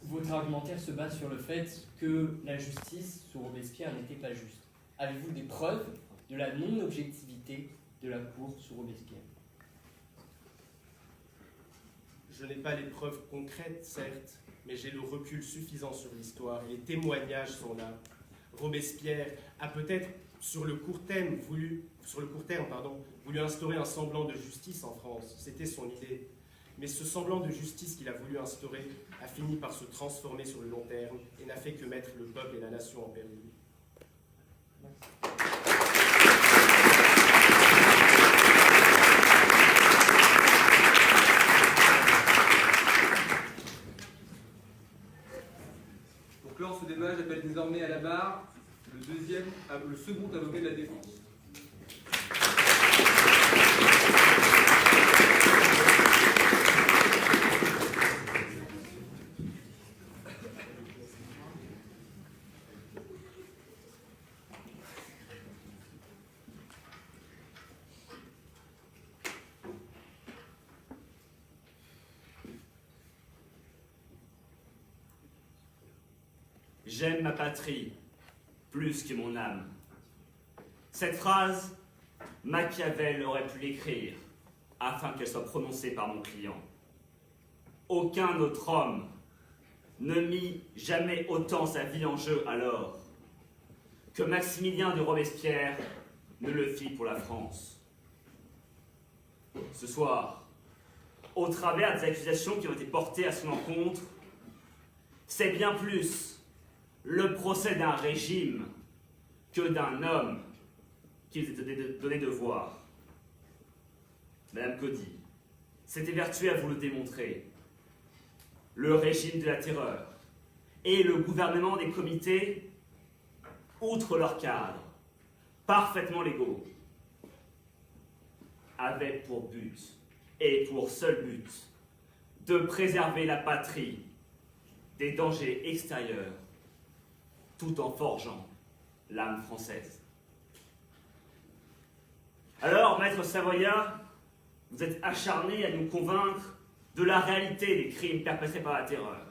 votre argumentaire se base sur le fait que la justice sous Robespierre n'était pas juste. Avez-vous des preuves de la non-objectivité de la cour sous Robespierre? Je n'ai pas les preuves concrètes, certes, mais j'ai le recul suffisant sur l'histoire et les témoignages sont là. Robespierre a peut-être, sur le court terme, voulu instaurer un semblant de justice en France. C'était son idée. Mais ce semblant de justice qu'il a voulu instaurer a fini par se transformer sur le long terme et n'a fait que mettre le peuple et la nation en péril. Pour clore ce débat, j'appelle désormais à la barre le second avocat de la défense. J'aime ma patrie plus que mon âme. Cette phrase, Machiavel aurait pu l'écrire afin qu'elle soit prononcée par mon client. Aucun autre homme ne mit jamais autant sa vie en jeu alors que Maximilien de Robespierre ne le fit pour la France. Ce soir, au travers des accusations qui ont été portées à son encontre, c'est bien plus le procès d'un régime que d'un homme qu'il était donné de voir. Madame Cody s'est évertuée à vous le démontrer. Le régime de la terreur et le gouvernement des comités, outre leur cadre, parfaitement légaux, avaient pour but, et pour seul but, de préserver la patrie des dangers extérieurs, tout en forgeant l'âme française. Alors, maître Savoya, vous êtes acharné à nous convaincre de la réalité des crimes perpétrés par la terreur.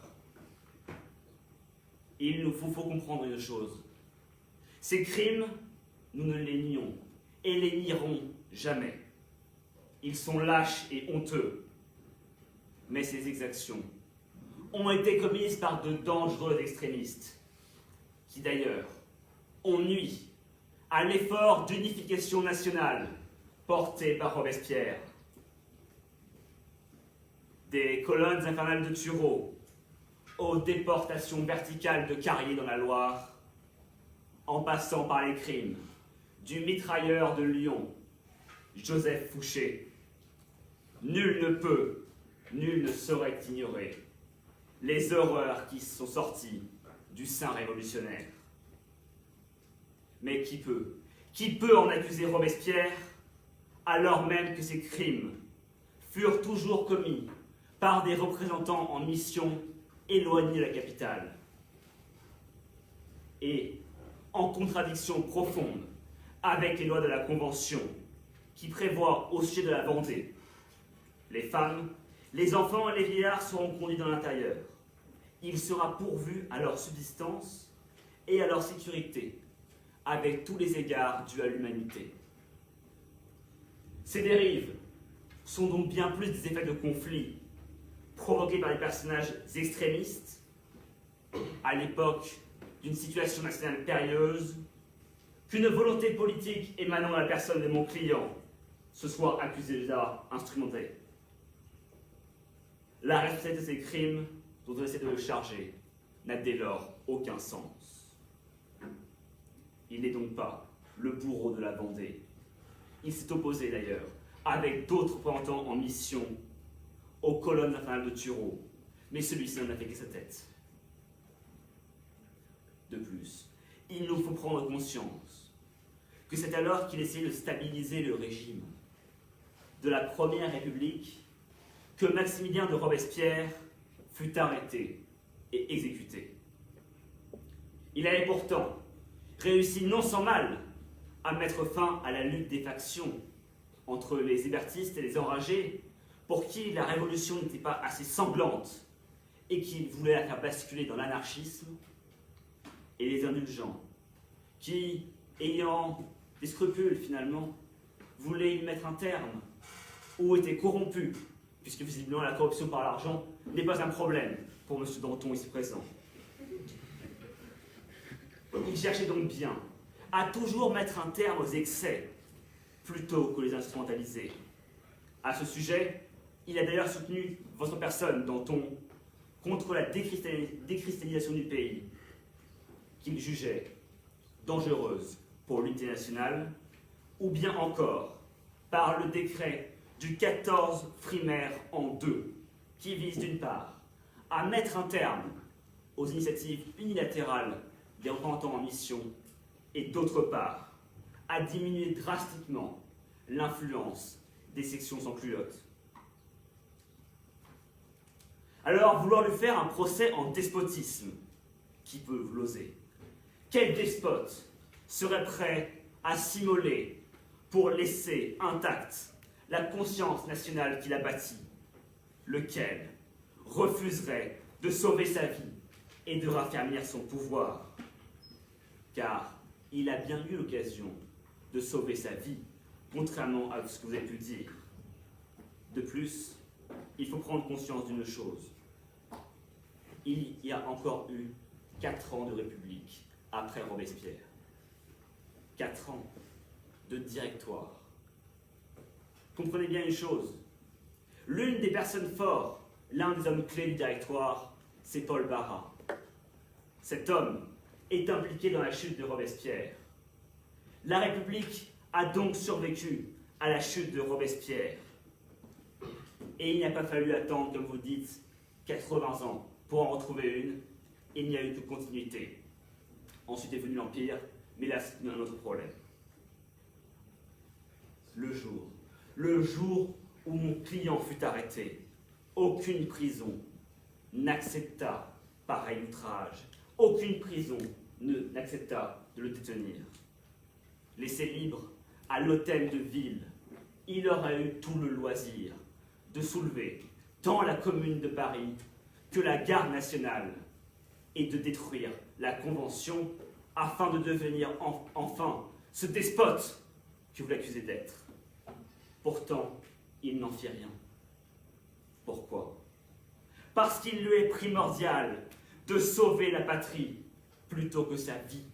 Il nous faut comprendre une chose. Ces crimes, nous ne les nions et les nierons jamais. Ils sont lâches et honteux. Mais ces exactions ont été commises par de dangereux extrémistes, qui d'ailleurs ont nui à l'effort d'unification nationale porté par Robespierre. Des colonnes infernales de Turreau aux déportations verticales de Carrier dans la Loire, en passant par les crimes du mitrailleur de Lyon, Joseph Fouché. Nul ne peut, nul ne saurait ignorer les horreurs qui sont sorties du sein révolutionnaire. Mais qui peut en accuser Robespierre alors même que ces crimes furent toujours commis par des représentants en mission éloignés de la capitale et en contradiction profonde avec les lois de la Convention qui prévoient au sujet de la Vendée. Les femmes, les enfants et les vieillards seront conduits dans l'intérieur. Il sera pourvu à leur subsistance et à leur sécurité, avec tous les égards dus à l'humanité. Ces dérives sont donc bien plus des effets de conflit provoqués par des personnages extrémistes à l'époque d'une situation nationale périlleuse qu'une volonté politique émanant de la personne de mon client se soit accusée d'avoir instrumenté. La responsabilité de ces crimes dont on essaie de le charger n'a dès lors aucun sens. Il n'est donc pas le bourreau de la Vendée. Il s'est opposé d'ailleurs, avec d'autres représentants en mission, aux colonnes infernales de Tureau, mais celui-ci n'en a fait que sa tête. De plus, il nous faut prendre conscience que c'est alors qu'il essayait de stabiliser le régime de la Première République que Maximilien de Robespierre fut arrêté et exécuté. Il avait pourtant réussi non sans mal à mettre fin à la lutte des factions entre les hébertistes et les enragés, pour qui la révolution n'était pas assez sanglante et qui voulaient la faire basculer dans l'anarchisme, et les indulgents, qui, ayant des scrupules finalement, voulaient y mettre un terme, ou étaient corrompus, puisque visiblement la corruption par l'argent n'est pas un problème pour M. Danton ici présent. Il cherchait donc bien à toujours mettre un terme aux excès, plutôt que les instrumentaliser. À ce sujet, il a d'ailleurs soutenu votre personne, Danton, contre la décristallisation du pays, qu'il jugeait dangereuse pour l'unité nationale, ou bien encore par le décret du 14 Frimaire en 2, qui vise d'une part à mettre un terme aux initiatives unilatérales des représentants en mission, et d'autre part à diminuer drastiquement l'influence des sections sans culottes. Alors, vouloir lui faire un procès en despotisme, qui peut l'oser? Quel despote serait prêt à s'immoler pour laisser intacte la conscience nationale qu'il a bâtie? Lequel refuserait de sauver sa vie et de raffermir son pouvoir? Car il a bien eu l'occasion de sauver sa vie, contrairement à ce que vous avez pu dire. De plus, il faut prendre conscience d'une chose. Il y a encore eu 4 ans de République après Robespierre. 4 ans de directoire. Comprenez bien une chose. L'une des personnes fortes, l'un des hommes clés du directoire, c'est Paul Barras. Cet homme est impliqué dans la chute de Robespierre. La République a donc survécu à la chute de Robespierre. Et il n'y a pas fallu attendre, comme vous dites, 80 ans pour en retrouver une. Il n'y a eu que continuité. Ensuite est venu l'Empire, mais là c'est un autre problème. Le jour où mon client fut arrêté, aucune prison n'accepta pareil outrage. Aucune prison n'accepta de le détenir. Laissé libre à l'hôtel de ville, il aurait eu tout le loisir de soulever tant la Commune de Paris que la Garde nationale et de détruire la Convention afin de devenir enfin ce despote que vous l'accusez d'être. Pourtant, il n'en fit rien. Pourquoi? Parce qu'il lui est primordial de sauver la patrie plutôt que sa vie.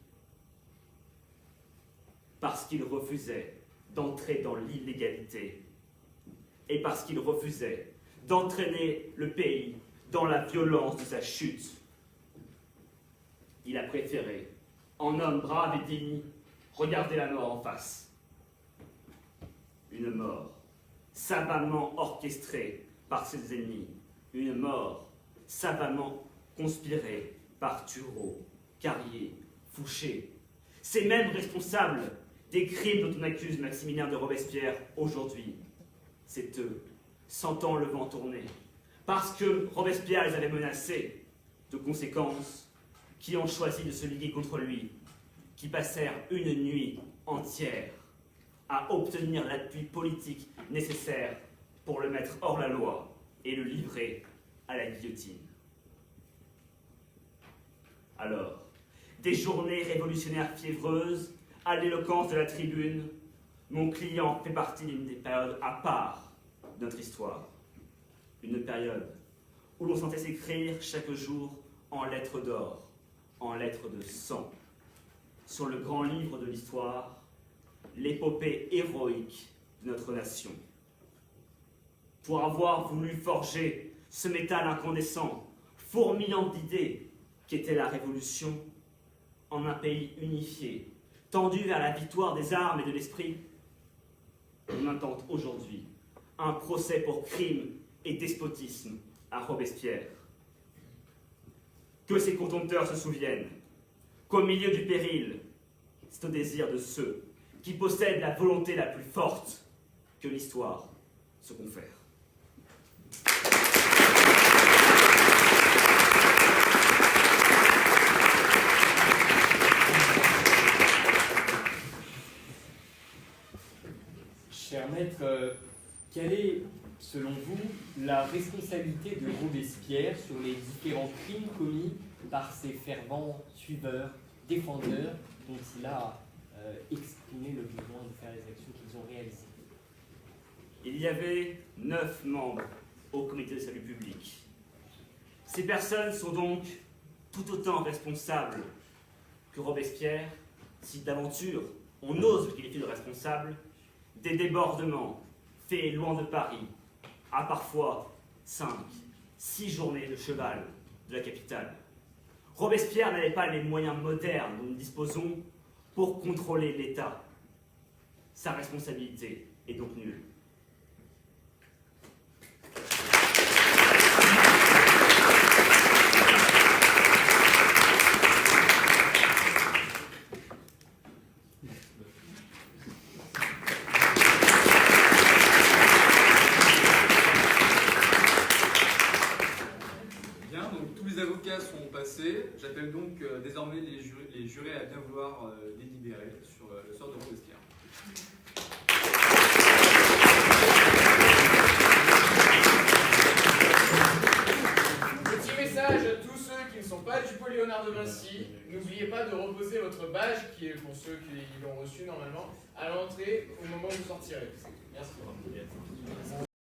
Parce qu'il refusait d'entrer dans l'illégalité et parce qu'il refusait d'entraîner le pays dans la violence de sa chute. Il a préféré, en homme brave et digne, regarder la mort en face. Une mort savamment orchestrée par ses ennemis, une mort savamment conspirée par Turreau, Carrier, Fouché, ces mêmes responsables des crimes dont on accuse Maximilien de Robespierre aujourd'hui. C'est eux, sentant le vent tourner, parce que Robespierre les avait menacés de conséquences, qui ont choisi de se liguer contre lui, qui passèrent une nuit entière à obtenir l'appui politique nécessaire pour le mettre hors la loi et le livrer à la guillotine. Alors, des journées révolutionnaires fiévreuses, à l'éloquence de la tribune, mon client fait partie d'une des périodes à part de notre histoire. Une période où l'on sentait s'écrire chaque jour en lettres d'or, en lettres de sang, sur le grand livre de l'histoire, l'épopée héroïque de notre nation. Pour avoir voulu forger ce métal incandescent, fourmillant d'idées, qu'était la Révolution, en un pays unifié, tendu vers la victoire des armes et de l'esprit, on intente aujourd'hui un procès pour crime et despotisme à Robespierre. Que ses contempteurs se souviennent qu'au milieu du péril, c'est au désir de ceux qui possèdent la volonté la plus forte que l'histoire se confère. Cher maître, quelle est, selon vous, la responsabilité de Robespierre sur les différents crimes commis par ses fervents suiveurs, défendeurs, dont il a exprimé le besoin de faire les actions qu'ils ont réalisées? Il y avait 9 membres au comité de salut public. Ces personnes sont donc tout autant responsables que Robespierre, si d'aventure on ose le qualifier de responsable, des débordements faits loin de Paris, à parfois 5, 6 journées de cheval de la capitale. Robespierre n'avait pas les moyens modernes dont nous disposons pour contrôler l'État. Sa responsabilité est donc nulle. Sont passés. J'appelle donc désormais les jurés à bien vouloir délibérer sur le sort de Robespierre. Petit message à tous ceux qui ne sont pas du pôle Léonard de Vinci, n'oubliez pas de reposer votre badge, qui est pour ceux qui l'ont reçu normalement, à l'entrée au moment où vous sortirez. Merci.